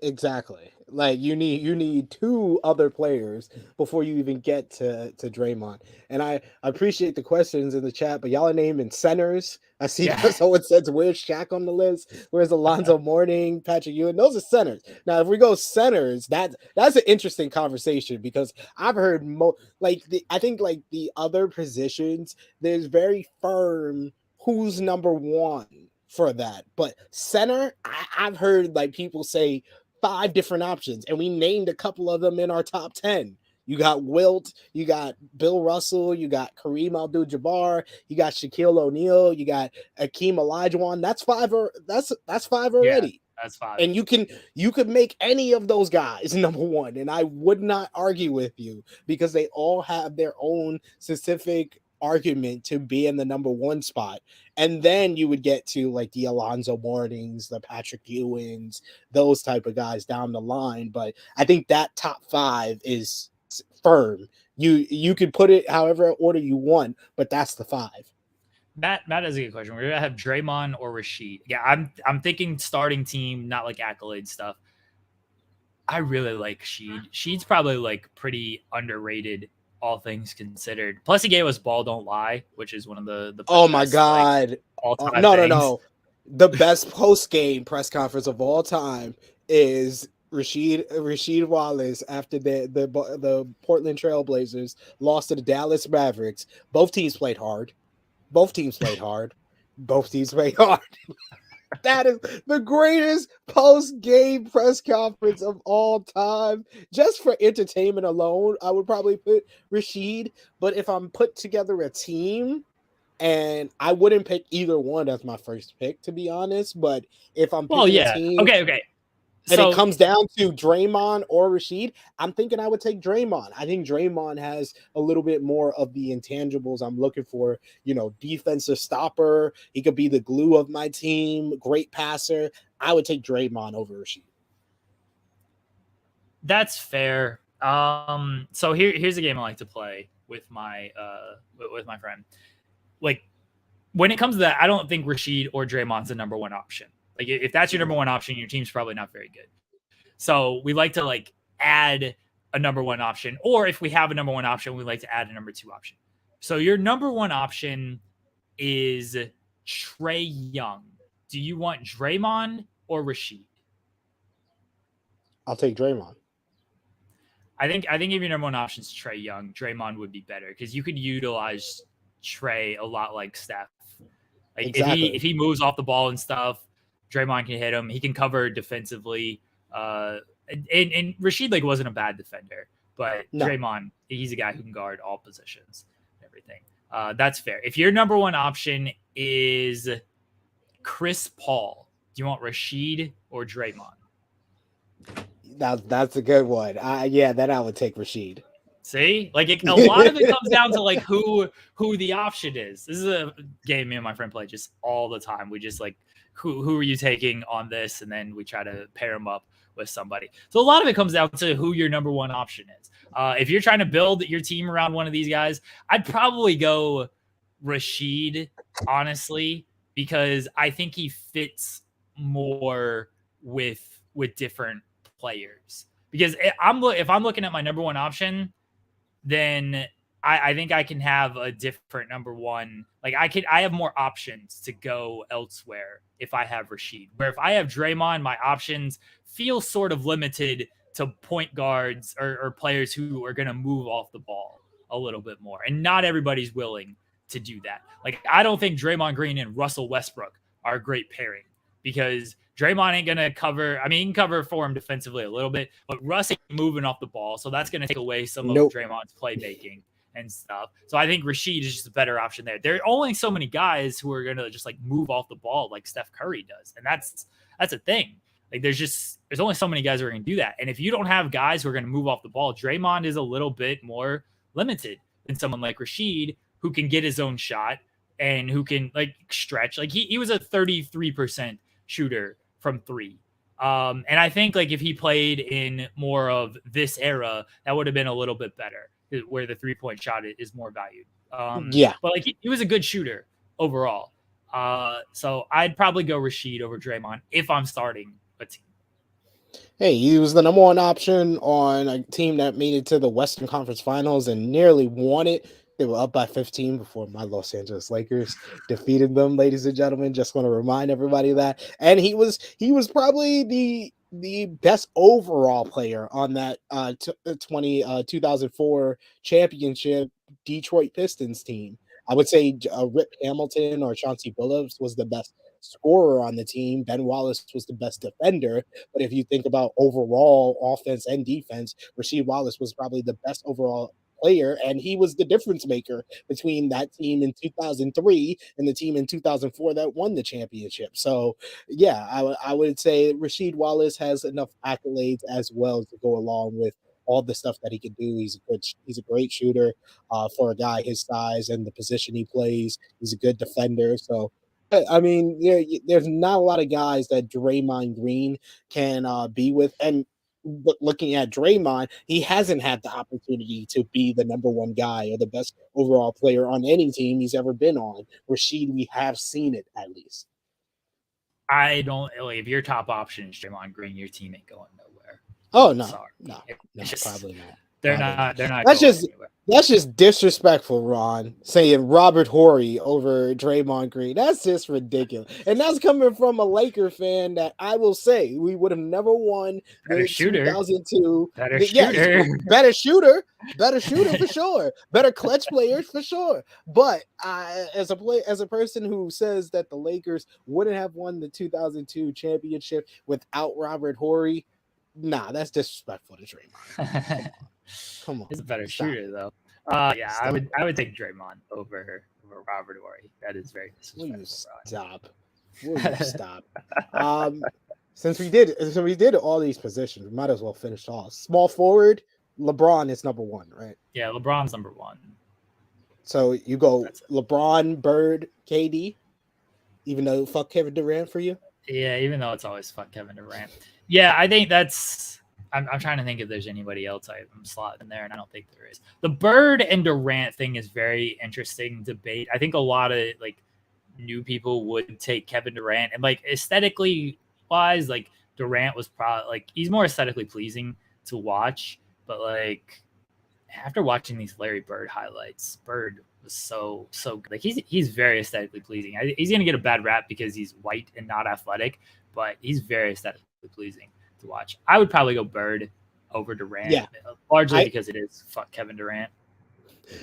Exactly. Like you need 2 other players before you even get to Draymond. And I appreciate the questions in the chat, but y'all are naming centers. I see someone says, where's Shaq on the list? Where's Alonzo Mourning, Patrick Ewing? Those are centers. Now, if we go centers, that's an interesting conversation, because I've heard I think like the other positions, there's very firm who's number 1 for that. But center, I've heard like people say 5 different options, and we named a couple of them in our top 10. You got Wilt, you got Bill Russell, you got Kareem Abdul-Jabbar, you got Shaquille O'Neal, you got Akeem Olajuwon. That's 5 that's 5 already. Yeah, that's 5. And you could make any of those guys number 1, and I would not argue with you, because they all have their own specific argument to be in the number 1 spot. And then you would get to like the Alonzo Mournings, the Patrick Ewings, those type of guys down the line. But I think that top 5 is firm. You could put it however order you want, but that's the 5. Matt is a good question. We're gonna have Draymond or Rasheed. Yeah, I'm thinking starting team, not like accolade stuff. I really like Sheed. Sheed's probably like pretty underrated, all things considered. Plus, he gave us "Ball Don't Lie," which is one of the oh my god, like, all-time no. The best post-game press conference of all time is Rasheed Wallace after the Portland Trailblazers lost to the Dallas Mavericks. Both teams played hard. That is the greatest post-game press conference of all time. Just for entertainment alone, I would probably put Rasheed. But if I'm put together a team, and I wouldn't pick either one as my first pick, to be honest. But if I'm picking a team, okay. and So it comes down to Draymond or Rashid, I'm thinking I would take Draymond. I think Draymond has a little bit more of the intangibles I'm looking for. Defensive stopper. He could be the glue of my team. Great passer. I would take Draymond over Rashid. that's fair. So here's a game I like to play with my friend. Like, when it comes to that, I don't think Rashid or Draymond's the number one option. Like, if that's your number one option, your team's probably not very good. So we like to add a number one option, or if we have a number one option, we like to add a number two option. So your number one option is Trae Young. Do you want Draymond or Rashid? I'll take Draymond. I think if your number one option is Trae Young, Draymond would be better because you could utilize Trae a lot like Steph. Like, exactly. if he moves off the ball and stuff, Draymond can hit him. He can cover defensively. And Rashid wasn't a bad defender, but no. Draymond, he's a guy who can guard all positions and everything. That's fair. If your number one option is Chris Paul, do you want Rashid or Draymond? That's a good one. Then I would take Rashid. See, a lot of it comes down to who the option is. This is a game me and my friend play just all the time. We just who are you taking on this, and then we try to pair them up with somebody. So a lot of it comes down to who your number one option is. If you're trying to build your team around one of these guys, I'd probably go Rashid, honestly, because I think he fits more with different players. Because if I'm looking at my number one option, then I think I can have a different number one. I have more options to go elsewhere if I have Rashid. Where if I have Draymond, my options feel sort of limited to point guards or players who are going to move off the ball a little bit more. And not everybody's willing to do that. I don't think Draymond Green and Russell Westbrook are a great pairing because Draymond ain't going to cover. I mean, he can cover for him defensively a little bit, but Russ ain't moving off the ball. So that's going to take away some of Draymond's playmaking and stuff. So I think Rashid is just a better option there. There are only so many guys who are going to just move off the ball like Steph Curry does. And that's a thing. There's only so many guys who are going to do that. And if you don't have guys who are going to move off the ball, Draymond is a little bit more limited than someone like Rashid who can get his own shot and who can stretch. He was a 33% shooter from three. And I think if he played in more of this era, that would have been a little bit better, where the 3-point shot is more valued. But he was a good shooter overall. So I'd probably go Rashid over Draymond if I'm starting a team. Hey, he was the number one option on a team that made it to the Western Conference Finals and nearly won it. They were up by 15 before my Los Angeles Lakers defeated them, ladies and gentlemen. Just want to remind everybody of that. And he was probably the best overall player on that 2004 championship Detroit Pistons team. I would say Rip Hamilton or Chauncey Billups was the best scorer on the team. Ben Wallace was the best defender. But if you think about overall offense and defense, Rasheed Wallace was probably the best overall player, and he was the difference maker between that team in 2003 and the team in 2004 that won the championship. So yeah, I would say Rasheed Wallace has enough accolades as well to go along with all the stuff that he can do. He's a great shooter for a guy his size and the position he plays. He's a good defender. So I mean, there's not a lot of guys that Draymond Green can be with. And looking at Draymond, he hasn't had the opportunity to be the number one guy or the best overall player on any team he's ever been on. Rashid, we have seen it at least. I don't if your top option is Draymond Green, your team ain't going nowhere. Oh no, no, probably not. They're not. That's just disrespectful, Ron. Saying Robert Horry over Draymond Green. That's just ridiculous. And that's coming from a Laker fan that I will say we would have never won the 2002. Better shooter for sure. Better clutch players for sure. But as a person who says that the Lakers wouldn't have won the 2002 championship without Robert Horry, nah, that's disrespectful to Draymond. Come on. He's a better shooter though. I would take Draymond over Robert Horry. That is very disrespectful. Will you stop? Since we did all these positions, we might as well finish off. Small forward, LeBron is number one, right? Yeah, LeBron's number one. So you go LeBron, Bird, KD, even though fuck Kevin Durant for you. Yeah, even though it's always fuck Kevin Durant. Yeah, I think that's. I'm trying to think if there's anybody else I'm slotting there, and I don't think there is. The Bird and Durant thing is very interesting debate. I think a lot of like new people would take Kevin Durant, and like aesthetically wise, like Durant was probably like he's more aesthetically pleasing to watch, but like after watching these Larry Bird highlights, Bird was so good. Like he's very aesthetically pleasing. He's gonna get a bad rap because he's white and not athletic, but he's very aesthetically pleasing to watch. I would probably go Bird over Durant, largely because it is fuck Kevin Durant.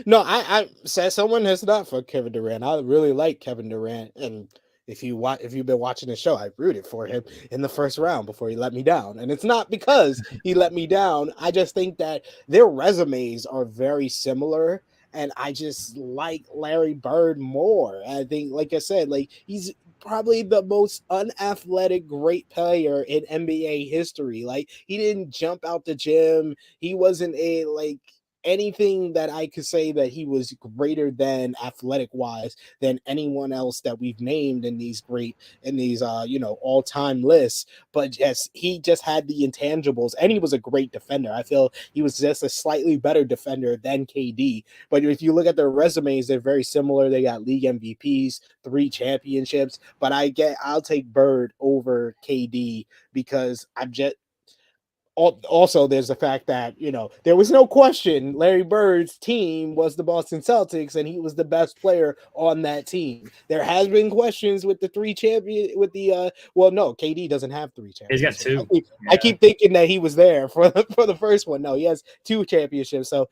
No, I said someone has not fuck Kevin Durant. I really like Kevin Durant, and if you've been watching the show, I rooted for him in the first round before he let me down. And it's not because he let me down. I just think that their resumes are very similar. And I just like Larry Bird more. I think, like I said, like he's probably the most unathletic great player in NBA history. Like he didn't jump out the gym. He wasn't a like anything that I could say that he was greater than athletic wise than anyone else that we've named in these all-time lists. But he just had the intangibles, and he was a great defender. I feel he was just a slightly better defender than KD. But if you look at their resumes, they're very similar. They got league MVPs, 3 championships, but I'll take Bird over KD because also, there's the fact that, there was no question Larry Bird's team was the Boston Celtics, and he was the best player on that team. There has been questions with the 3 champion with the no, KD doesn't have 3 championships. He's got 2. I keep thinking that he was there for the first one. No, he has 2 championships. So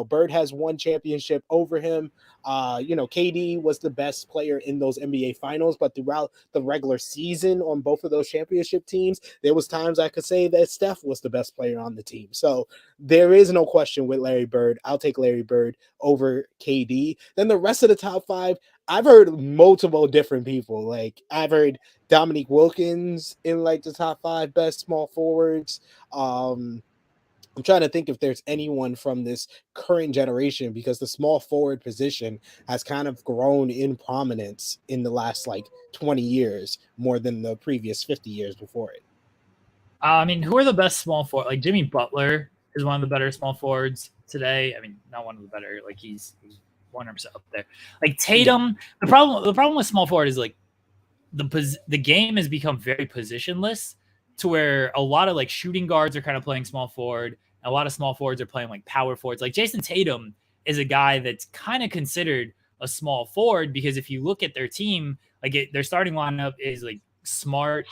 Bird has 1 championship over him. KD was the best player in those NBA finals, but throughout the regular season on both of those championship teams, there was times I could say that Steph was the best player on the team. So there is no question with Larry Bird. I'll take Larry Bird over KD. Then the rest of the top 5, I've heard multiple different people. Like I've heard Dominique Wilkins in like the top 5 best small forwards. I'm trying to think if there's anyone from this current generation, because the small forward position has kind of grown in prominence in the last like 20 years more than the previous 50 years before it. I mean, who are the best small forward? Like Jimmy Butler is one of the better small forwards today. I mean, not one of the better. Like he's 100% up there. Like Tatum, the problem with small forward is like the game has become very positionless, to where a lot of like shooting guards are kind of playing small forward. And a lot of small forwards are playing like power forwards. Like Jason Tatum is a guy that's kind of considered a small forward, because if you look at their team, like their starting lineup is like Smart,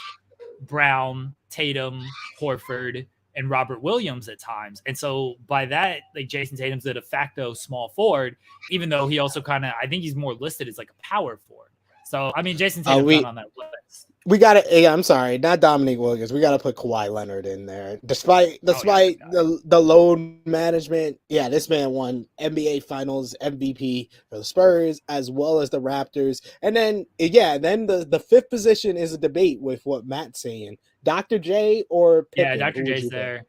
Brown, Tatum, Horford, and Robert Williams at times. And so by that, like Jason Tatum's the de facto small forward, even though he also kind of, I think he's more listed as like a power forward. So, I mean, Jason Tatum's not on that list. We got to, I'm sorry, not Dominique Wilkins. We got to put Kawhi Leonard in there. Despite the load management, this man won NBA Finals MVP for the Spurs as well as the Raptors. And then, then the 5th position is a debate with what Matt's saying. Dr. J or Pippen? Yeah, Dr. J's there.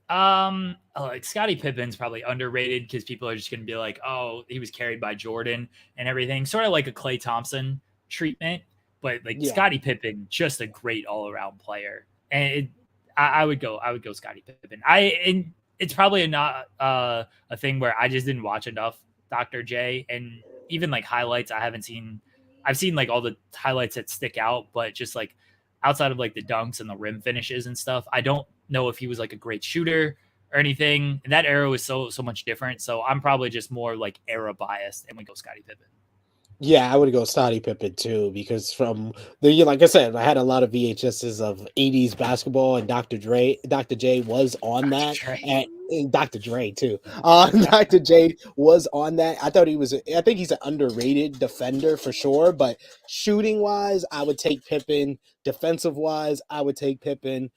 Like Scottie Pippen's probably underrated because people are just going to be like, oh, he was carried by Jordan and everything. Sort of like a Klay Thompson treatment. But like Scottie Pippen, just a great all-around player, and I would go Scottie Pippen. And it's probably not a thing where I just didn't watch enough Dr. J, and even like highlights I haven't seen. I've seen like all the highlights that stick out, but just like outside of like the dunks and the rim finishes and stuff, I don't know if he was like a great shooter or anything. And that era was so much different. So I'm probably just more like era biased, and we go Scottie Pippen. Yeah, I would go Scottie Pippen too, because from like I said, I had a lot of VHSs of 80s basketball, and Dr. J was on that. and Dr. Dre too. Dr. J was on that. I think he's an underrated defender for sure, but shooting wise, I would take Pippen. Defensive wise, I would take Pippen.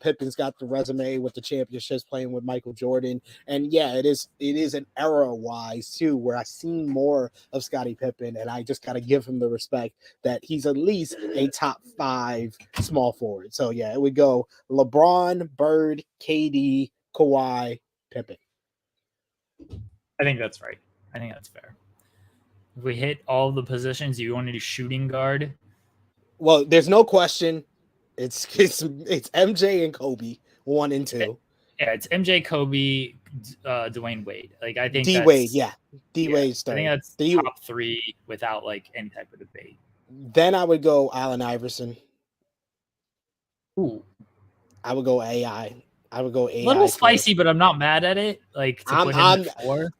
Pippen's got the resume with the championships playing with Michael Jordan. And yeah, it is an era wise too, where I've seen more of Scottie Pippen, and I just gotta give him the respect that he's at least a top 5 small forward. So yeah, it would go LeBron, Bird, KD, Kawhi, Pippen. I think that's right. I think that's fair. If we hit all the positions, you want to do shooting guard? Well, there's no question. It's MJ and Kobe, 1 and 2. Yeah, it's MJ, Kobe, Dwayne Wade. Like I think D Wade, yeah. D Wade's I think that's top 3 without like any type of debate. Then I would go Allen Iverson. Ooh. I would go AI. I would go AI. A little spicy, but I'm not mad at it. Like to put him at 4.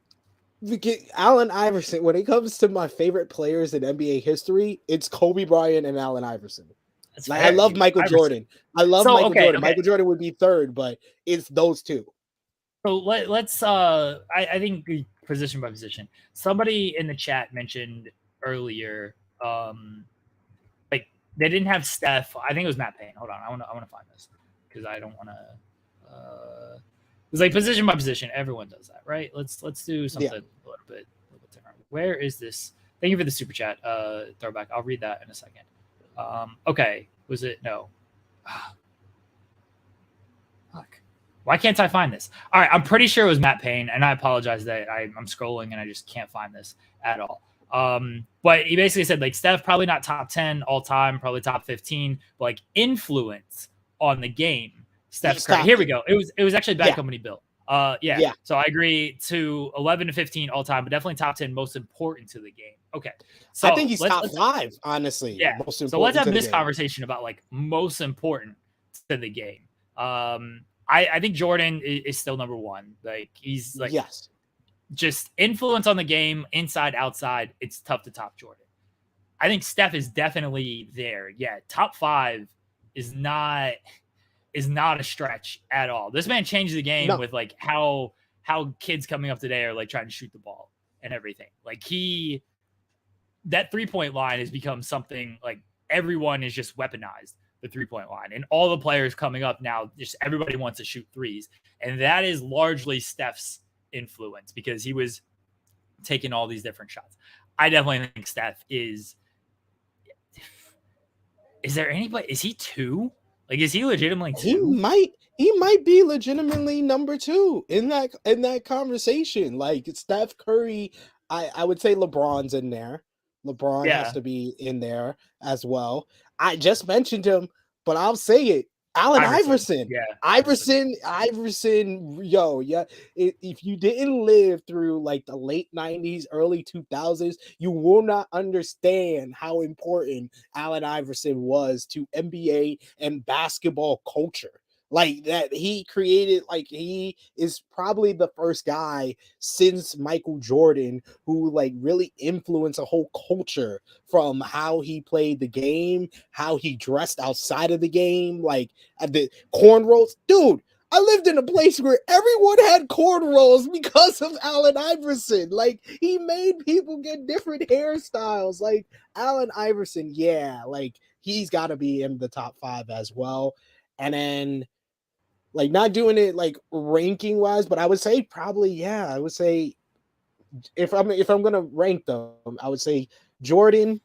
Allen Iverson, when it comes to my favorite players in NBA history, it's Kobe Bryant and Allen Iverson. Like, I love Michael Jordan. I love Michael Jordan. Okay. Michael Jordan would be 3rd, but it's those 2. So let's I think position by position. Somebody in the chat mentioned earlier, like they didn't have Steph. I think it was Matt Payne. Hold on, I want to find this because I don't want to. It's like position by position. Everyone does that, right? Let's do something a little bit different. Where is this? Thank you for the super chat, throwback. I'll read that in a second. Okay, was it no? Fuck. Why can't I find this? All right, I'm pretty sure it was Matt Payne, and I apologize that I'm scrolling and I just can't find this at all. But he basically said like Steph probably not top 10 all time, probably top 15, but like influence on the game. Steph Curry. Here we go. It was actually Bad Company Bill. Yeah. So I agree to 11 to 15 all time, but definitely top 10 most important to the game. Okay. So I think he's top 5, honestly. Yeah. So let's have this conversation about like most important to the game. I think Jordan is still number 1. Like he's like just influence on the game, inside, outside. It's tough to top Jordan. I think Steph is definitely there. Yeah. Top 5 is not a stretch at all. This man changed the game with like how kids coming up today are like trying to shoot the ball and everything. Like that 3-point line has become something like everyone is just weaponized the 3-point line, and all the players coming up now, just everybody wants to shoot threes. And that is largely Steph's influence because he was taking all these different shots. I definitely think Steph is there anybody? Is he 2? Like, is he legitimately 2? He might be legitimately number 2 in that conversation. Like Steph Curry, I would say LeBron's in there. LeBron has to be in there as well. I just mentioned him, but I'll say it. Allen Iverson. Yeah. Iverson, yo, yeah. If you didn't live through like the late 90s, early 2000s, you will not understand how important Allen Iverson was to NBA and basketball culture. Like that he created, like he is probably the first guy since Michael Jordan who like really influenced a whole culture from how he played the game, how he dressed outside of the game, like the cornrows. Dude, I lived in a place where everyone had cornrows because of Allen Iverson. Like he made people get different hairstyles. Like Allen Iverson, yeah, like he's got to be in the top 5 as well. And then like not doing it like ranking wise, but I would say probably, I would say if I'm gonna rank them, I would say Jordan,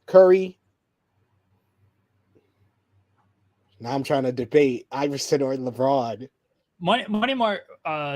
Curry. Now I'm trying to debate Iverson or LeBron. Money Mark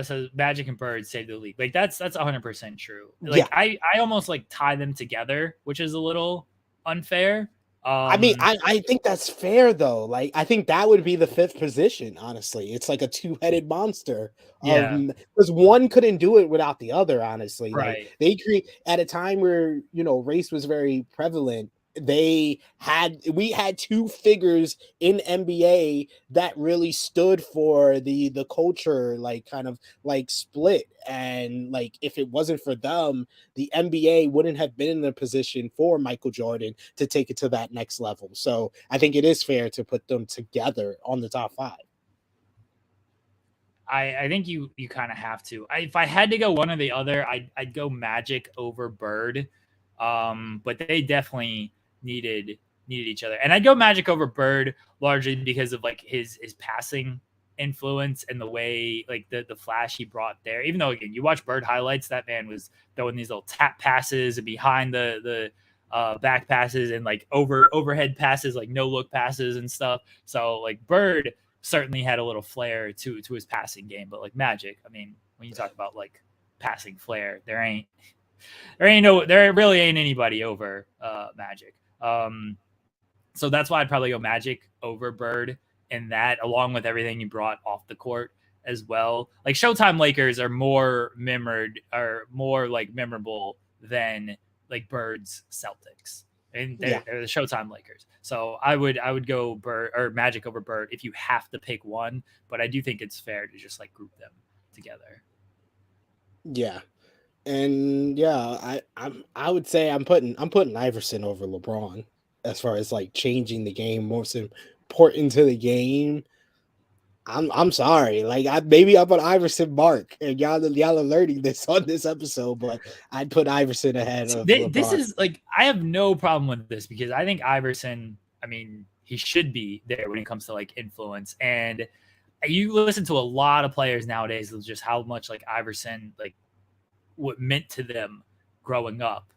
says Magic and Bird saved the league. Like that's 100% true. Like I almost like tie them together, which is a little unfair. I mean, I think that's fair though. Like, I think that would be the 5th position. Honestly, it's like a 2-headed monster. Because one couldn't do it without the other. Honestly, right? Like, they create at a time where race was very prevalent. We had 2 figures in NBA that really stood for the culture, like kind of like split. And like if it wasn't for them, the NBA wouldn't have been in the position for Michael Jordan to take it to that next level. So I think it is fair to put them together on the top 5. I think you kind of have to. If I had to go one or the other, I'd go Magic over Bird. But they definitely needed each other, and I'd go Magic over Bird largely because of like his passing influence and the way like the flash he brought there. Even though again, you watch Bird highlights, that man was throwing these little tap passes and behind the back passes and like overhead passes, like no look passes and stuff. So like Bird certainly had a little flair to his passing game, but like Magic, I mean, when you talk about like passing flair, there really ain't anybody over Magic. So that's why I'd probably go Magic over Bird in that, along with everything you brought off the court as well. Like Showtime Lakers are more memorable than like Bird's Celtics. And they're the Showtime Lakers. So I would go Bird or Magic over Bird if you have to pick one, but I do think it's fair to just like group them together. Yeah. And yeah, I would say I'm putting Iverson over LeBron as far as like changing the game, most important to the game. I'm sorry, like maybe I'm an Iverson mark, and y'all are learning this on this episode, but I'd put Iverson ahead of LeBron. This is like, I have no problem with this because I think Iverson, I mean, he should be there when it comes to like influence. And you listen to a lot of players nowadays, just how much like Iverson, like what meant to them growing up.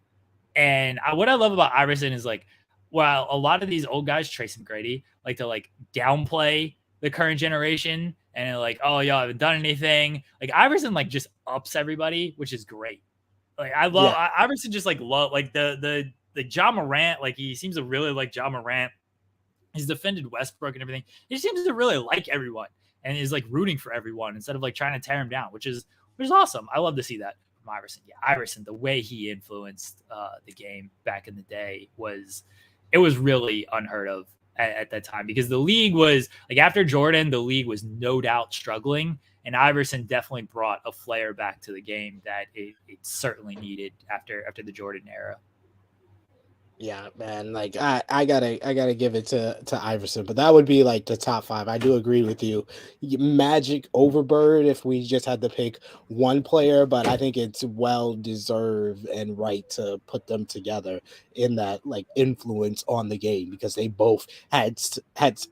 And what I love about Iverson is like, while a lot of these old guys, Trace and Grady, like to like downplay the current generation and like, oh, y'all haven't done anything. Like Iverson like just ups everybody, which is great. Like I love Iverson, just like love like the Ja Morant, like he seems to really like Ja Morant. He's defended Westbrook and everything. He seems to really like everyone and is like rooting for everyone instead of like trying to tear him down, which is awesome. I love to see that from Iverson. Yeah, Iverson, the way he influenced the game back in the day was really unheard of at that time, because the league was like, after Jordan, the league was no doubt struggling, and Iverson definitely brought a flair back to the game that it certainly needed after the Jordan era. Yeah, man, like I gotta give it to Iverson, but that would be like the top 5. I do agree with you. Magic over Bird if we just had to pick one player, but I think it's well deserved and right to put them together in that like influence on the game, because they both had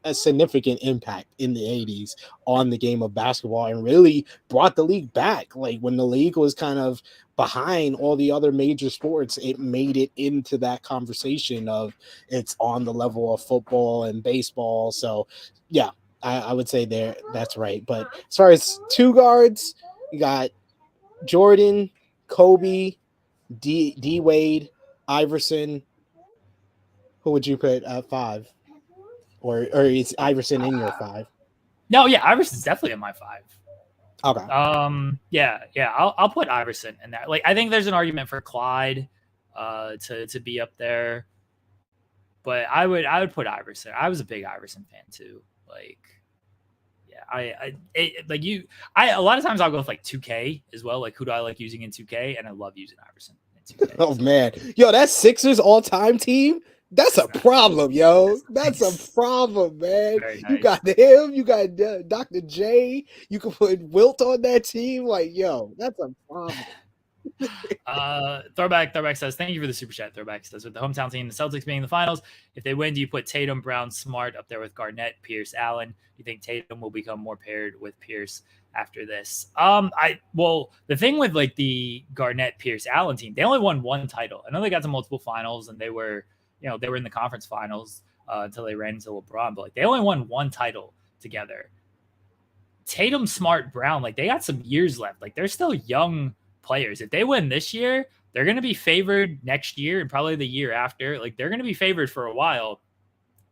a significant impact in the 80s on the game of basketball and really brought the league back. Like when the league was kind of behind all the other major sports, it made it into that conversation of it's on the level of football and baseball. So yeah, I would say that's right. But as far as 2 guards, you got Jordan, Kobe, D Wade, Iverson. Who would you put at 5? Or is Iverson in your 5? No, yeah, Iverson's definitely in my 5. Okay. Yeah. I'll put Iverson in there. Like, I think there's an argument for Clyde, to be up there, but I would put Iverson. I was a big Iverson fan too. Like, yeah, a lot of times I'll go with like 2K as well. Like, who do I like using in 2K? And I love using Iverson in 2K. Oh man, yo, that Sixers all-time team. That's a problem, yo. That's a problem, man. Nice. You got him. You got Dr. J. You can put Wilt on that team. Like, yo, that's a problem. Throwback says, thank you for the super chat. Throwback says, with the hometown team, the Celtics being in the finals, if they win, do you put Tatum, Brown, Smart up there with Garnett, Pierce, Allen? Do you think Tatum will become more paired with Pierce after this? The thing with like the Garnett, Pierce, Allen team, they only won 1 title. I know they got to multiple finals and they were in the conference finals until they ran into LeBron, but like they only won 1 title together. Tatum, Smart, Brown, like they got some years left. Like they're still young players. If they win this year, they're going to be favored next year and probably the year after. Like they're going to be favored for a while.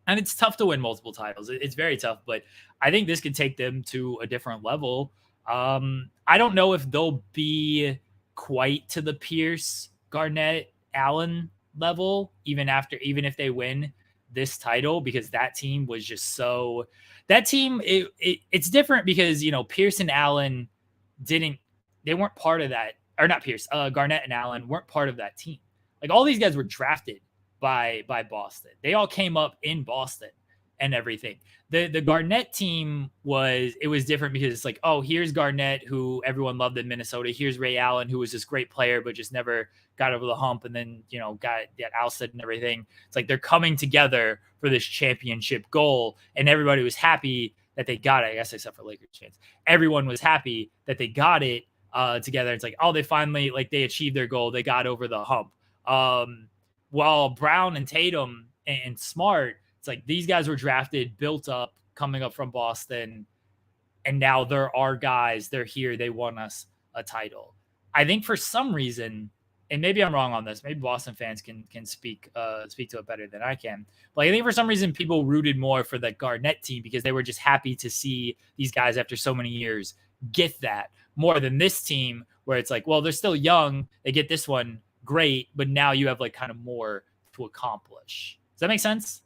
And it's tough to win multiple titles. It's very tough, but I think this could take them to a different level. I don't know if they'll be quite to the Pierce, Garnett, Allen level, even if they win this title, because that team was just so, that team, it's different because, Pierce and Allen they weren't part of that, or not Pierce, Garnett and Allen weren't part of that team. Like all these guys were drafted by Boston. They all came up in Boston. and everything. The Garnett team was different because it's like, oh, here's Garnett, who everyone loved in Minnesota. Here's Ray Allen, who was this great player, but just never got over the hump, and then got ousted and everything. It's like they're coming together for this championship goal, and everybody was happy that they got it. I guess except for Lakers fans, everyone was happy that they got it together. It's like, oh, they finally they achieved their goal. They got over the hump. While Brown and Tatum and Smart, it's like these guys were drafted, built up, coming up from Boston, and now there are guys. They're here. They won us a title. I think for some reason, and maybe I'm wrong on this. Maybe Boston fans can speak to it better than I can. But I think for some reason people rooted more for the Garnett team because they were just happy to see these guys after so many years get that more than this team, where it's like, well, they're still young. They get this one, great, but now you have kind of more to accomplish. Does that make sense?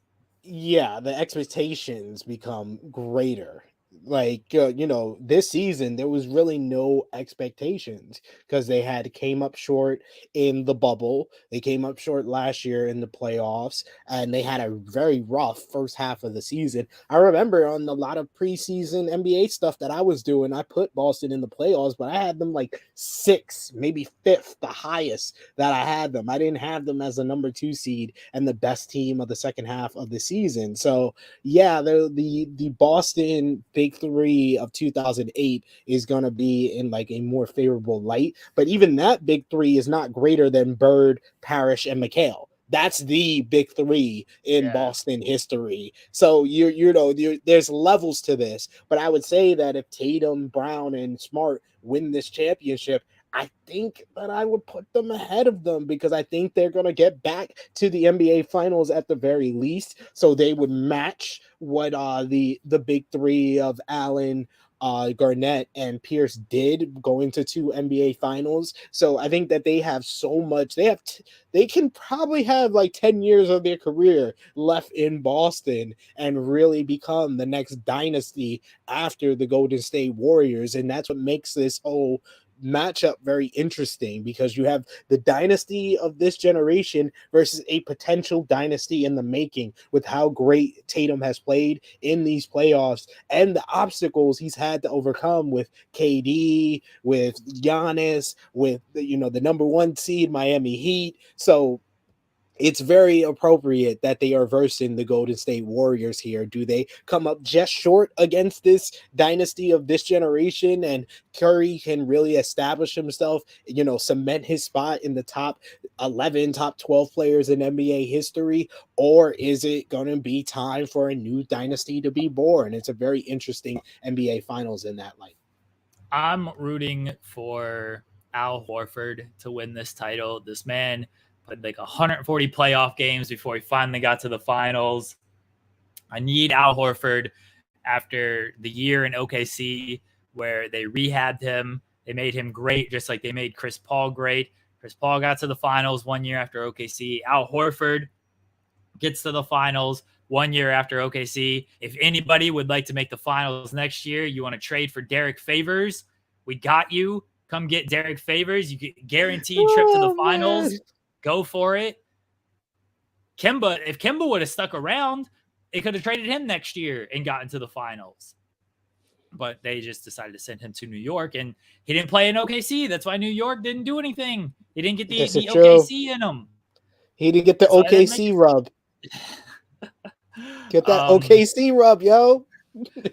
Yeah, the expectations become greater. This season there was really no expectations because they came up short in the bubble. They came up short last year in the playoffs, and they had a very rough first half of the season. I remember on a lot of preseason NBA stuff that I was doing, I put Boston in the playoffs, but I had them sixth, maybe fifth, the highest that I had them. I didn't have them as a number 2 seed and the best team of the second half of the season. So yeah, the Boston Big Three of 2008 is going to be in a more favorable light. But even that Big Three is not greater than Bird, Parrish, and McHale. That's the Big Three in Boston history. So there's levels to this. But I would say that if Tatum, Brown, and Smart win this championship, I think that I would put them ahead of them because I think they're going to get back to the NBA Finals at the very least. So they would match what the Big Three of Allen, Garnett, and Pierce did going to 2 NBA Finals. So I think that they have so much. They can probably have 10 years of their career left in Boston and really become the next dynasty after the Golden State Warriors. And that's what makes this whole matchup very interesting because you have the dynasty of this generation versus a potential dynasty in the making with how great Tatum has played in these playoffs and the obstacles he's had to overcome with KD, with Giannis, with the number 1 seed Miami Heat. So it's very appropriate that they are versing the Golden State Warriors here. Do they come up just short against this dynasty of this generation and Curry can really establish himself, cement his spot in the top 11, top 12 players in NBA history? Or is it going to be time for a new dynasty to be born? It's a very interesting NBA Finals in that light. I'm rooting for Al Horford to win this title. This man played 140 playoff games before he finally got to the finals. I need Al Horford after the year in OKC where they rehabbed him. They made him great, just like they made Chris Paul great. Chris Paul got to the finals 1 year after OKC. Al Horford gets to the finals 1 year after OKC. If anybody would like to make the finals next year, you want to trade for Derek Favors, we got you. Come get Derek Favors. You get guaranteed trip to the finals. Man. Go for it. If Kemba would have stuck around, they could have traded him next year and gotten to the finals. But they just decided to send him to New York, and he didn't play in OKC. That's why New York didn't do anything. He didn't get the OKC in him. He didn't get the OKC rub. Get that OKC rub, yo.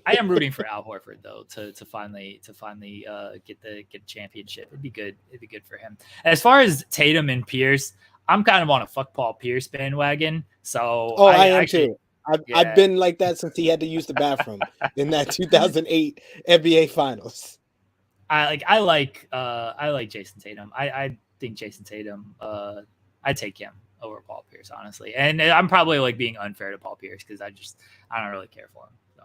I am rooting for Al Horford though to finally get the championship. It'd be good. It'd be good for him. As far as Tatum and Pierce, I'm kind of on a fuck Paul Pierce bandwagon. So I am too. I've been like that since he had to use the bathroom in that 2008 NBA Finals. I like Jason Tatum. I think Jason Tatum. I take him over Paul Pierce, honestly, and I'm probably being unfair to Paul Pierce because I don't really care for him. So.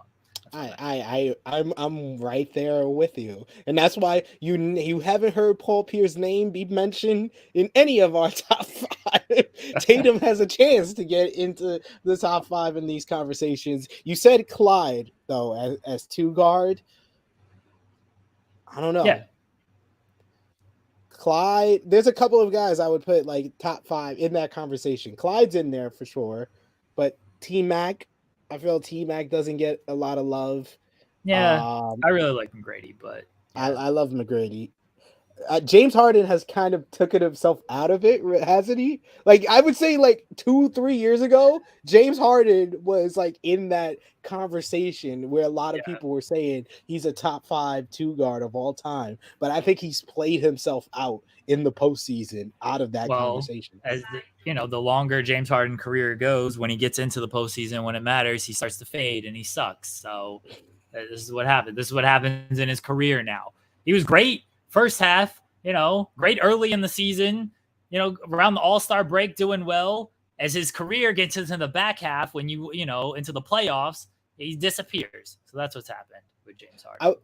I'm right there with you, and that's why you haven't heard Paul Pierce's name be mentioned in any of our top 5. Tatum has a chance to get into the top 5 in these conversations. You said Clyde though as 2 guard. I don't know. Yeah. Clyde, there's a couple of guys I would put top 5 in that conversation. Clyde's in there for sure, but T-Mac, I feel T-Mac doesn't get a lot of love. Yeah, I really like McGrady, but yeah. I love McGrady. James Harden has kind of taken himself out of it, hasn't he? Like I would say, like 2-3 years ago, James Harden was like in that conversation where a lot of people were saying he's a top 5 2 guard of all time. But I think he's played himself out in the postseason out of that conversation. As the longer James Harden career goes, when he gets into the postseason, when it matters, he starts to fade and he sucks. So this is what happened. This is what happens in his career now. He was great first half, great early in the season, around the All-Star break, doing well. As his career gets into the back half, when into the playoffs, he disappears. So that's what's happened with James Harden.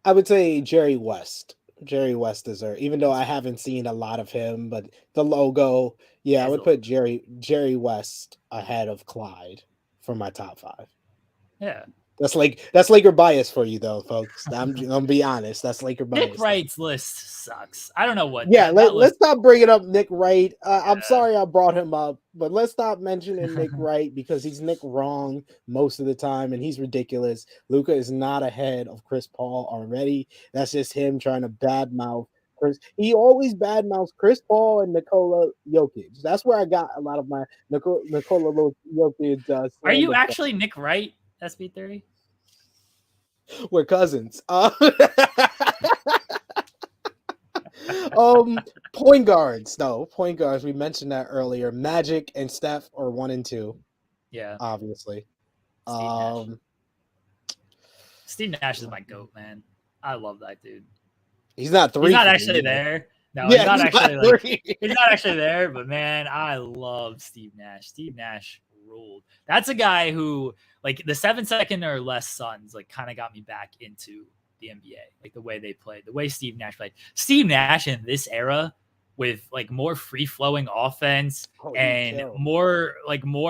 I would say Jerry West. Jerry West deserves, even though I haven't seen a lot of him, but the logo, I would put Jerry West ahead of Clyde for my top 5. Yeah. That's Laker bias for you though, folks. I'm gonna be honest. That's Laker bias. Nick Wright's list sucks. I don't know what. Yeah, let's stop bringing up Nick Wright. I'm sorry I brought him up, but let's stop mentioning Nick Wright because he's Nick wrong most of the time, and he's ridiculous. Luka is not ahead of Chris Paul already. That's just him trying to badmouth Chris. He always badmouths Chris Paul and Nikola Jokic. That's where I got a lot of my Nikola Jokic. Are you actually Nick Wright? SB3? We're cousins. Point guards, though. Point guards, we mentioned that earlier. Magic and Steph are 1 and 2. Yeah. Obviously. Steve Nash is my GOAT, man. I love that dude. He's not 3. He's not actually there. No, he's not actually he's not actually there, but man, I love Steve Nash. Steve Nash ruled. That's a guy who, like, the 7-second or less Suns, like, kind of got me back into the NBA, like the way they played, the way Steve Nash played. Steve Nash in this era with like more free flowing offense and more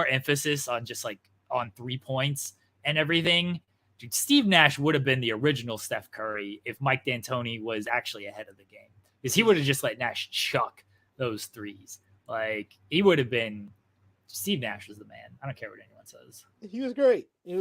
emphasis on just like on 3 points and everything. Dude, Steve Nash would have been the original Steph Curry if Mike D'Antoni was actually ahead of the game, because he would have just let Nash chuck those threes. Like, he would have been. Steve Nash was the man. I don't care what anyone says. He was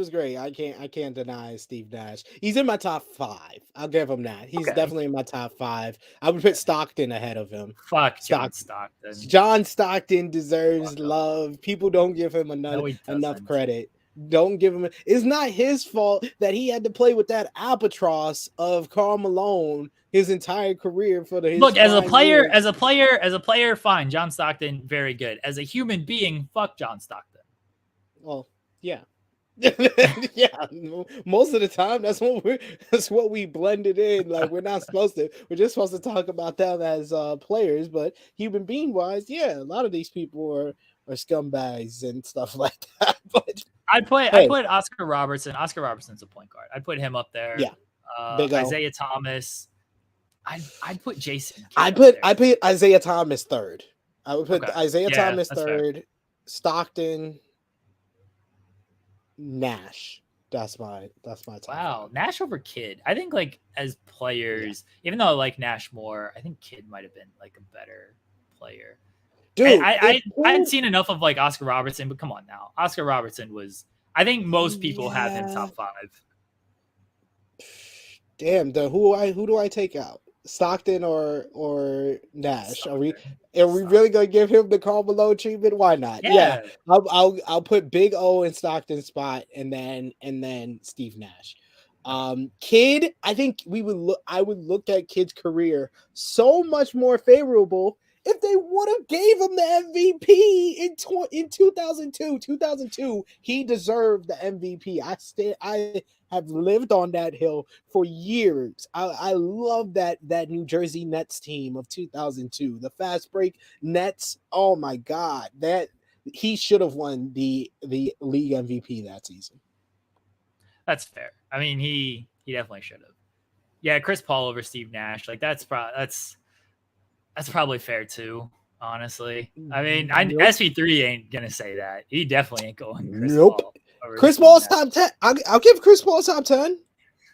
great. I can't deny Steve Nash. He's in my top 5. I'll give him that. He's definitely in my top 5. I would put Stockton ahead of him. Fuck John Stockton. John Stockton deserves love. People don't give him enough credit. Don't give him. It's not his fault that he had to play with that albatross of Karl Malone his entire career for the. Look, as a player, fine. John Stockton, very good. As a human being, fuck John Stockton. Well, yeah. Yeah, most of the time that's what we blended in. Like, we're not supposed to. We're just supposed to talk about them as players, but human being wise, yeah, a lot of these people are scumbags and stuff like that. But I'd put Oscar Robertson. Oscar Robertson's a point guard. I'd put him up there. Yeah. Isaiah Thomas. I'd put Jason. I put Isaiah Thomas 3rd. I would put Isaiah Thomas 3rd. Fair. Stockton, Nash. That's my top. Wow, Nash over Kidd. I think, like, as players, even though I like Nash more, I think Kidd might have been like a better player. Dude, I hadn't seen enough of like Oscar Robertson, but come on now. Oscar Robertson was, I think most people have him top 5. Damn, who do I take out? Stockton or Nash? Stockton. Are we really gonna give him the Karl Malone treatment? Why not? Yeah. I'll put Big O in Stockton's spot and then Steve Nash. Kidd, I think I would look at Kidd's career so much more favorable if they would have gave him the MVP in 2002. 2002, he deserved the MVP. I have lived on that hill for years. I love that New Jersey Nets team of 2002. The fast break Nets. Oh my God, that he should have won the league MVP that season. That's fair. I mean, he definitely should have. Yeah, Chris Paul over Steve Nash. Like, that's probably fair too, honestly. I mean, SP3 ain't gonna say that. He definitely ain't going Chris Paul. Chris Paul's top 10. I'll give Chris Paul top 10.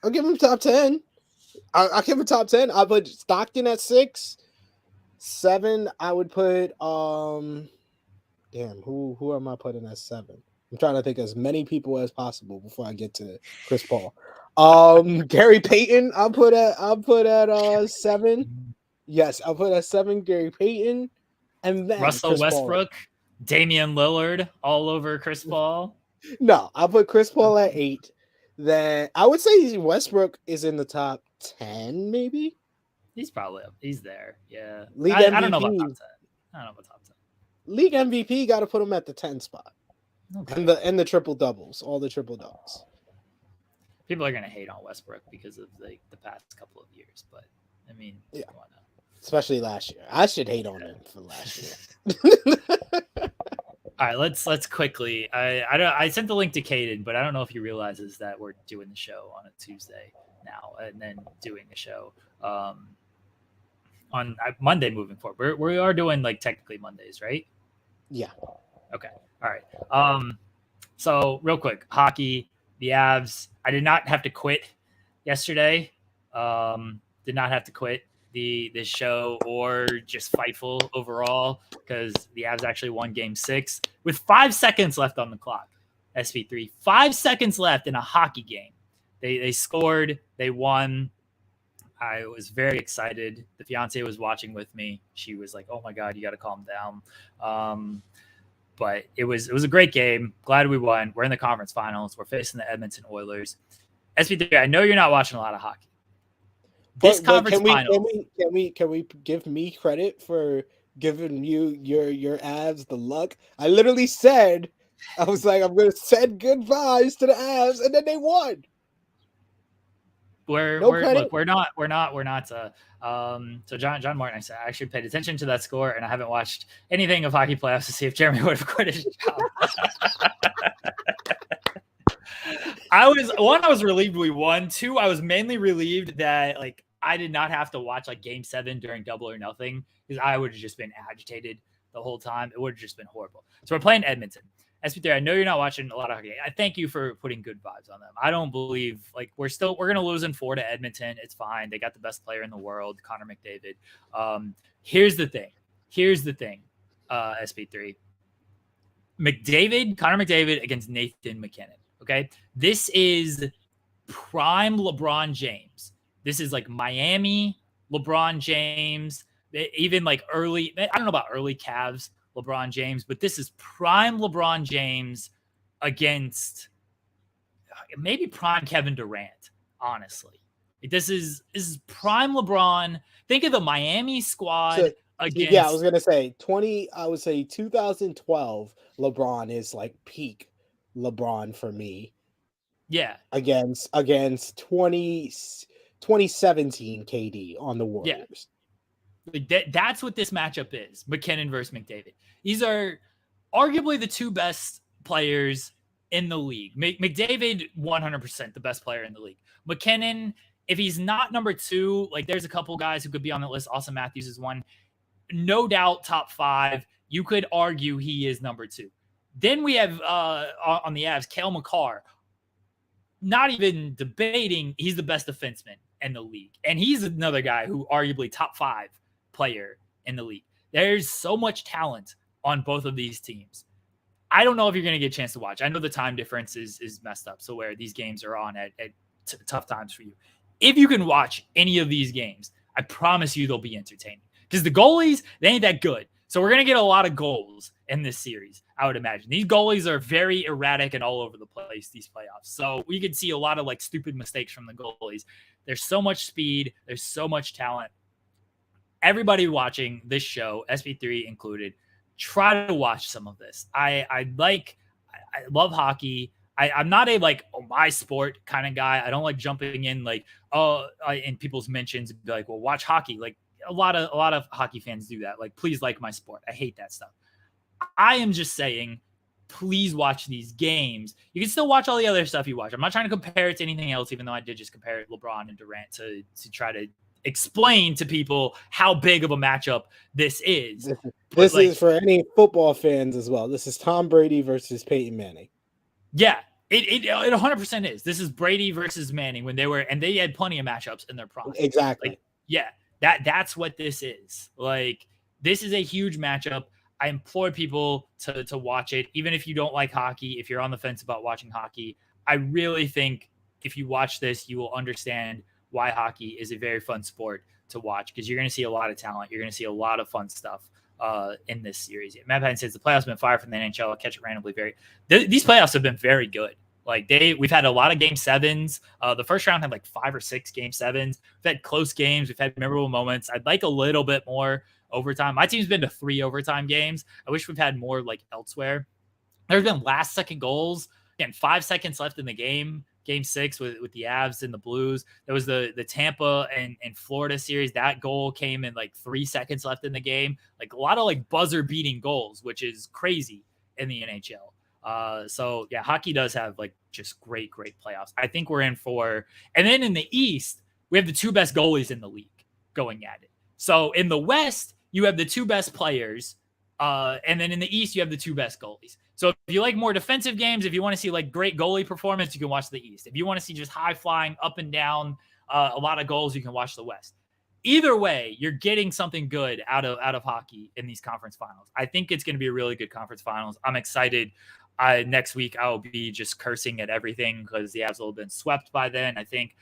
I'll give him top 10. I'll give him top 10. I'll put Stockton at 6. 7, I would put who am I putting at 7? I'm trying to think as many people as possible before I get to Chris Paul. Gary Payton, I'll put at 7. Yes, I'll put at 7 Gary Payton, and then Russell Chris Westbrook, Paul. Damian Lillard, all over Chris Paul. No, I'll put Chris Paul at 8. Then I would say Westbrook is in the top 10, maybe. He's there. Yeah. League I MVP. don't know about top 10. I don't know about top 10. League MVP got to put him at the 10 spot. Okay. And the triple doubles, all the triple doubles. People are gonna hate on Westbrook because of the past couple of years, but I mean, yeah, come on now. Especially last year. I should hate on him for last year. All right, let's quickly. I sent the link to Caden, but I don't know if he realizes that we're doing the show on a Tuesday now, and then doing the show on Monday moving forward. We are doing like technically Mondays, right? Yeah. Okay. All right. So real quick, hockey, the Avs. I did not have to quit yesterday. Did not have to quit this show or just Fightful overall because the Avs actually won Game 6 with 5 seconds left on the clock. SV3, 5 seconds left in a hockey game. They scored. They won. I was very excited. The fiance was watching with me. She was like, "Oh my God, you got to calm down." But it was a great game. Glad we won. We're in the conference finals. We're facing the Edmonton Oilers. SV3, I know you're not watching a lot of hockey. This conference finals. Can we give me credit for giving you your Avs the luck? I literally said, I was like, I'm going to send good vibes to the Avs, and then they won. We're not. So John Martin, I actually paid attention to that score, and I haven't watched anything of hockey playoffs to see if Jeremy would have quit his job. I was relieved we won. 2, I was mainly relieved that like I did not have to watch like Game 7 during Double or Nothing because I would have just been agitated the whole time. It would have just been horrible. So we're playing Edmonton. SP3, I know you're not watching a lot of hockey. I thank you for putting good vibes on them. I don't believe like we're gonna lose in 4 to Edmonton. It's fine. They got the best player in the world, Connor McDavid. Here's the thing. SP3. Connor McDavid against Nathan McKinnon. Okay. This is prime LeBron James. This is like Miami LeBron James, even like early, I don't know about early Cavs LeBron James, but this is prime LeBron James against maybe prime Kevin Durant, honestly. This is prime LeBron. Think of the Miami squad against. Yeah, I was going to say 2012 LeBron is like peak LeBron for me. Yeah. Against 2017 KD on the Warriors. Yeah. That's what this matchup is. McKinnon versus McDavid. These are arguably the 2 best players in the league. McDavid, 100% the best player in the league. McKinnon, if he's not number 2, like there's a couple guys who could be on the list. Austin Matthews is one. No doubt top 5. You could argue he is number 2. Then we have on the Avs, Cale Makar. Not even debating, he's the best defenseman in the league. And he's another guy who arguably top 5 player in the league. There's so much talent on both of these teams. I don't know if you're going to get a chance to watch. I know the time difference is messed up, so where these games are on at tough times for you. If you can watch any of these games, I promise you they'll be entertaining. Because the goalies, they ain't that good. So we're going to get a lot of goals in this series, I would imagine. These goalies are very erratic and all over the place, these playoffs. So we could see a lot of like stupid mistakes from the goalies. There's so much speed. There's so much talent. Everybody watching this show, SP3 included, try to watch some of this. I love hockey. I'm not a like my sport kind of guy. I don't like jumping in like in people's mentions and be like, well, watch hockey. Like a lot of hockey fans do that. Like, please like my sport. I hate that stuff. I am just saying, please watch these games. You can still watch all the other stuff you watch. I'm not trying to compare it to anything else, even though I did just compare LeBron and Durant to try to explain to people how big of a matchup this is. This is for any football fans as well. This is Tom Brady versus Peyton Manning. Yeah, it 100% is. This is Brady versus Manning when they had plenty of matchups in their prime. Exactly. Like, yeah, that's what this is. Like, this is a huge matchup. I implore people to watch it, even if you don't like hockey, if you're on the fence about watching hockey. I really think if you watch this, you will understand why hockey is a very fun sport to watch, because you're going to see a lot of talent. You're going to see a lot of fun stuff in this series. Matt Patton says the playoffs have been fire from the NHL. I'll catch it randomly. These playoffs have been very good. Like we've had a lot of game sevens. The first round had like 5 or 6 game sevens. We've had close games. We've had memorable moments. I'd like a little bit more overtime. My team's been to 3 overtime games. I wish we've had more like elsewhere. There's been last second goals. Again, 5 seconds left in the game. Game 6 with the Avs and the Blues. There was the Tampa and Florida series. That goal came in like 3 seconds left in the game. Like a lot of like buzzer beating goals, which is crazy in the NHL. So yeah, hockey does have like just great playoffs. I think we're in for, and then in the East, we have the 2 best goalies in the league going at it. So in the West, you have the 2 best players. And then in the East, you have the 2 best goalies. So if you like more defensive games, if you want to see like great goalie performance, you can watch the East. If you want to see just high flying up and down, a lot of goals, you can watch the West. Either way, you're getting something good out of hockey in these conference finals. I think it's going to be a really good conference finals. I'm excited. Next week, I'll be just cursing at everything because the Avs will have been swept by then, I think.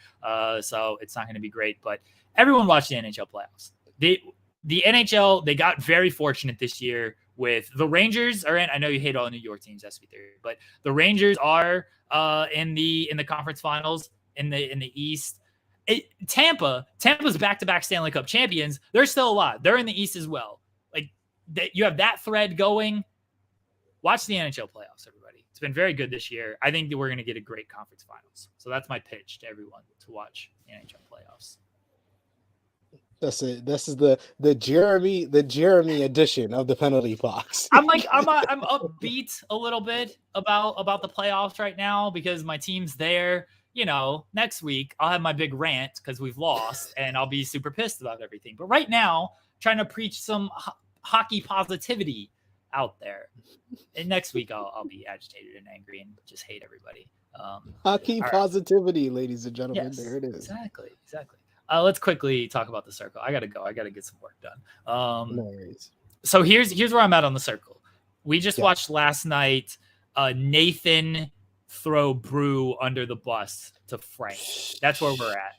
So it's not going to be great. But everyone watched the NHL playoffs. The NHL, they got very fortunate this year with the Rangers are in. I know you hate all the New York teams, SB3, but the Rangers are in the conference finals in the East. Tampa's back-to-back Stanley Cup champions. They're still alive. They're in the East as well. Like you have that thread going. Watch the NHL playoffs, everybody. It's been very good this year. I think that we're going to get a great conference finals. So that's my pitch to everyone to watch the NHL playoffs. That's it. This is the Jeremy edition of the penalty box. I'm upbeat a little bit about the playoffs right now because my team's there. You know, next week I'll have my big rant because we've lost and I'll be super pissed about everything. But right now, trying to preach some hockey positivity out there. And next week I'll be agitated and angry and just hate everybody. Hockey positivity, ladies and gentlemen. Yes, there it is. Exactly. Let's quickly talk about the circle. I gotta go. I gotta get some work done. No worries. So here's where I'm at on the circle. We just watched last night Nathan throw Brew under the bus to Frank. That's where we're at.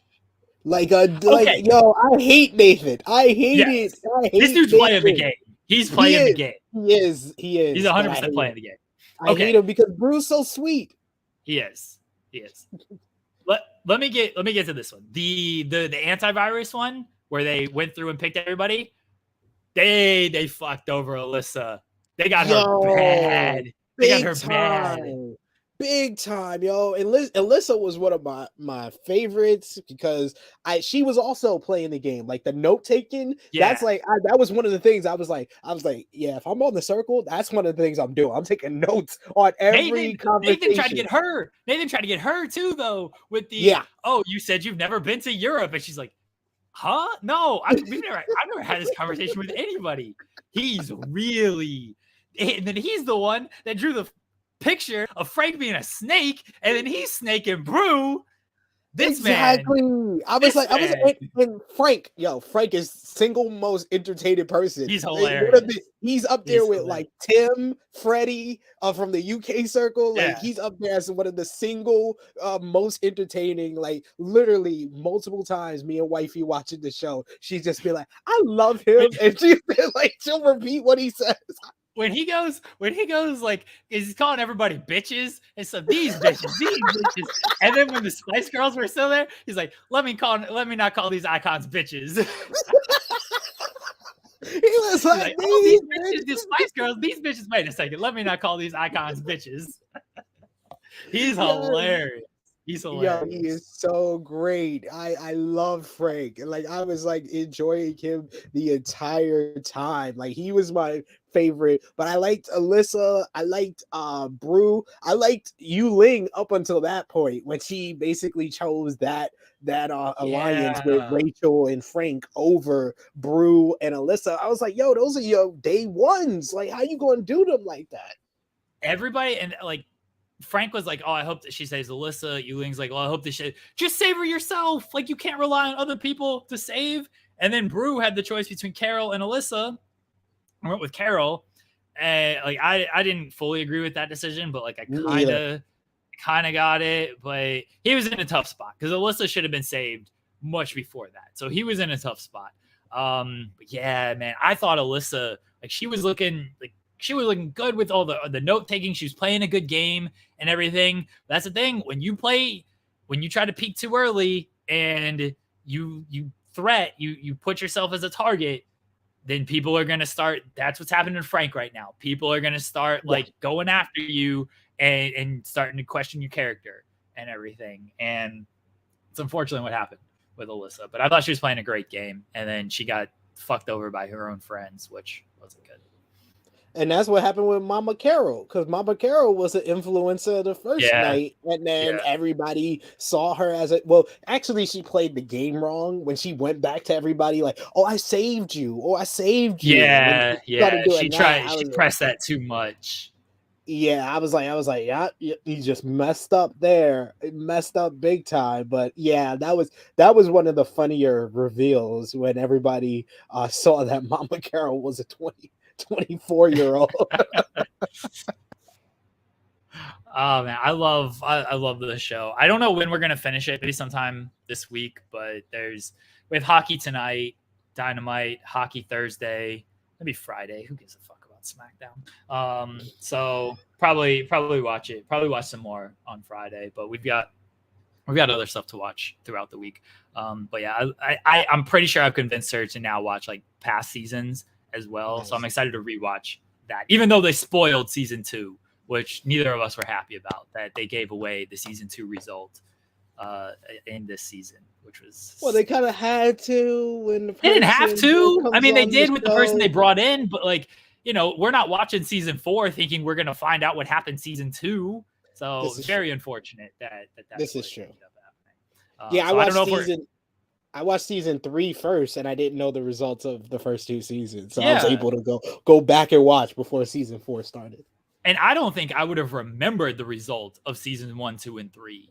Yo, I hate Nathan. I hate it. This dude's playing the game. He's playing the game. He is. He's 100% playing the game. I hate him because Brew's so sweet. He is. Let me get to this one. The antivirus one where they went through and picked everybody. They fucked over Alyssa. They got her bad. They got her bad. Big time, yo. And Alyssa was one of my favorites because she was also playing the game, like the note taking. Yeah. That's like that was one of the things I was like, yeah, if I'm on the circle, that's one of the things I'm doing. I'm taking notes on every conversation. Nathan tried to get her too, though. With the oh, you said you've never been to Europe, and she's like, huh? No, I've never had this conversation with anybody. He's really, and then he's the one that drew the picture of Frank being a snake, and then he's snaking Brew. Exactly. And Frank is single most entertaining person. He's hilarious. He's up there with like Tim, Freddie from the UK circle. Like he's up there as one of the single most entertaining. Like literally multiple times, me and wifey watching the show, she's just been like, "I love him," and she'll repeat what he says. When he goes, like, he's calling everybody bitches and so these bitches. And then when the Spice Girls were still there, he's like, let me not call these icons bitches. He was like oh, these bitches, the Spice Girls, these bitches. Wait a second, let me not call these icons bitches. He's hilarious. He's hilarious. Yo, he is so great. I love Frank. And like I was like enjoying him the entire time. Like he was my favorite. But I liked Alyssa. I liked Brew. I liked Yu Ling up until that point when she basically chose that alliance with Rachel and Frank over Brew and Alyssa. I was like, yo, those are your day ones. Like, how you gonna do them like that? Everybody, and like Frank was like, oh, I hope that she saves Alyssa. Yu Ling's like, well, I hope that she just save her yourself. Like, you can't rely on other people to save. And then Brew had the choice between Carol and Alyssa. I went with Carol. like I didn't fully agree with that decision, but like I Neither. kind of got it. But he was in a tough spot because Alyssa should have been saved much before that. So he was in a tough spot. But yeah, man, I thought Alyssa, like she was looking good with all the note taking. She was playing a good game and everything. That's the thing when you try to peak too early and you put yourself as a target, then people are going to start. That's what's happening to Frank right now. People are going to start like going after you and starting to question your character and everything. And it's unfortunately what happened with Alyssa. But I thought she was playing a great game, and then she got fucked over by her own friends, which wasn't good. And that's what happened with Mama Carol, because Mama Carol was an influencer the first night, and then everybody saw her as a actually, she played the game wrong when she went back to everybody like, "Oh, I saved you! Oh, I saved you!" Yeah. She pressed that too much. Yeah, I was like, yeah, you just messed up there. It messed up big time. But yeah, that was one of the funnier reveals when everybody saw that Mama Carol was a 24-year-old. Oh man, I love this show. I don't know when we're gonna finish it. Maybe sometime this week. But we have hockey tonight, Dynamite, hockey Thursday, maybe Friday. Who gives a fuck about SmackDown? So probably watch it. Probably watch some more on Friday. But we've got other stuff to watch throughout the week. But yeah, I'm pretty sure I've convinced her to now watch like past seasons as well. Nice. So I'm excited to rewatch that, even though they spoiled season 2, which neither of us were happy about, that they gave away the season 2 result in this season, which was they kind of had to when the they didn't have to. I mean, they did with the person they brought in, but like, you know, we're not watching season 4 thinking we're gonna find out what happened season 2. So it's very unfortunate that this is true. Yeah, I watched season 3 first, and I didn't know the results of the first 2 seasons, so I was able to go back and watch before season 4 started. And I don't think I would have remembered the result of season 1, 2, and 3.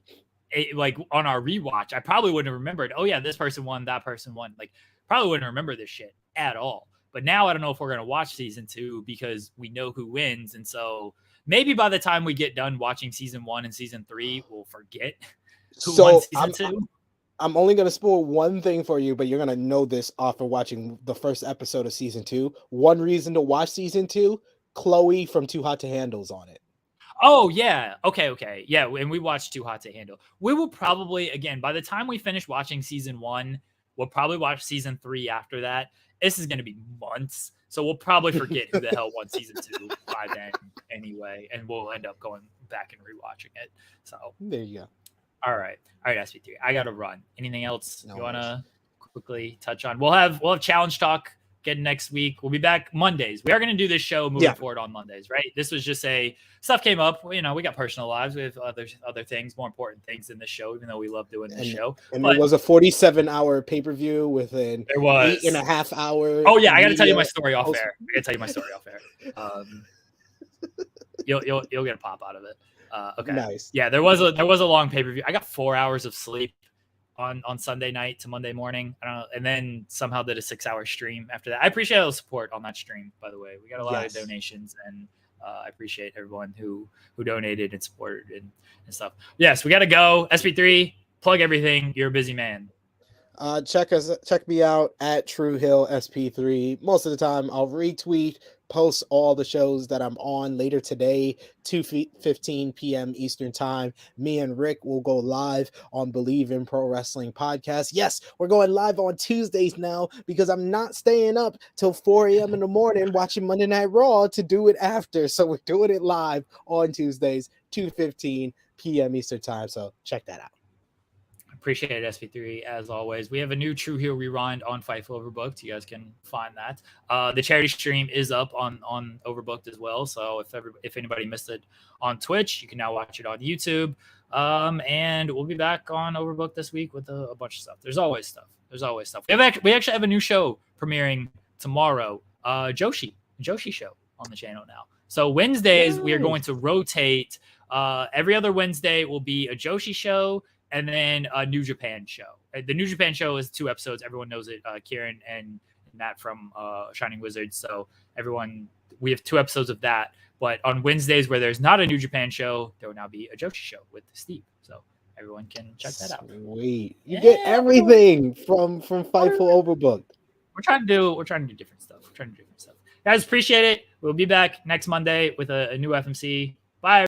Like on our rewatch, I probably wouldn't have remembered. Oh yeah, this person won, that person won. Like probably wouldn't remember this shit at all. But now I don't know if we're gonna watch season 2 because we know who wins, and so maybe by the time we get done watching season 1 and season 3, we'll forget who won season 2. I'm only going to spoil one thing for you, but you're going to know this after watching the first episode of season 2. One reason to watch season 2, Chloe from Too Hot to Handle's on it. Oh, yeah. Okay. Yeah, and we watched Too Hot to Handle. We will probably, again, by the time we finish watching season 1, we'll probably watch season 3 after that. This is going to be months, so we'll probably forget who the hell won season 2 by then anyway, and we'll end up going back and rewatching it. So there you go. All right, SP3. I got to run. Anything else you want to quickly touch on? We'll have challenge talk again next week. We'll be back Mondays. We are going to do this show moving forward on Mondays, right? This was just stuff came up. You know, we got personal lives. We have other things, more important things than this show, even though we love doing this show. And there was a 47-hour pay-per-view with an 8.5 hour. Oh yeah, I got to tell you my story off air. You'll get a pop out of it. Okay. Nice. Yeah, there was a long pay-per-view. I got 4 hours of sleep on Sunday night to Monday morning. I don't know, and then somehow did a 6-hour stream after that. I appreciate all the support on that stream, by the way. We got a lot of donations, and I appreciate everyone who donated and supported and stuff. Yes, we got to go. SP3, plug everything. You're a busy man. Check me out at True Hill SP3. Most of the time, I'll retweet, post all the shows that I'm on later today, 2:15 p.m. Eastern time. Me and Rick will go live on Believe in Pro Wrestling podcast. Yes, we're going live on Tuesdays now because I'm not staying up till 4 a.m. in the morning watching Monday Night Raw to do it after. So we're doing it live on Tuesdays, 2:15 p.m. Eastern time. So check that out. Appreciate it, SP3, as always. We have a new True Heel Rewind on Fightful Overbooked. You guys can find that. The charity stream is up on Overbooked as well. So if anybody missed it on Twitch, you can now watch it on YouTube. And we'll be back on Overbooked this week with a bunch of stuff. There's always stuff. We actually have a new show premiering tomorrow. Joshi show on the channel now. So Wednesdays, we are going to rotate. Every other Wednesday will be a Joshi show, and then a New Japan show. The New Japan show is 2 episodes. Everyone knows it. Kieran and Matt from Shining Wizards. So everyone, we have 2 episodes of that. But on Wednesdays, where there's not a New Japan show, there will now be a Joshi show with Steve. So everyone can check that out. Sweet. You get everything from Fightful Overbooked. We're trying to do different stuff. Guys, appreciate it. We'll be back next Monday with a new FMC. Bye.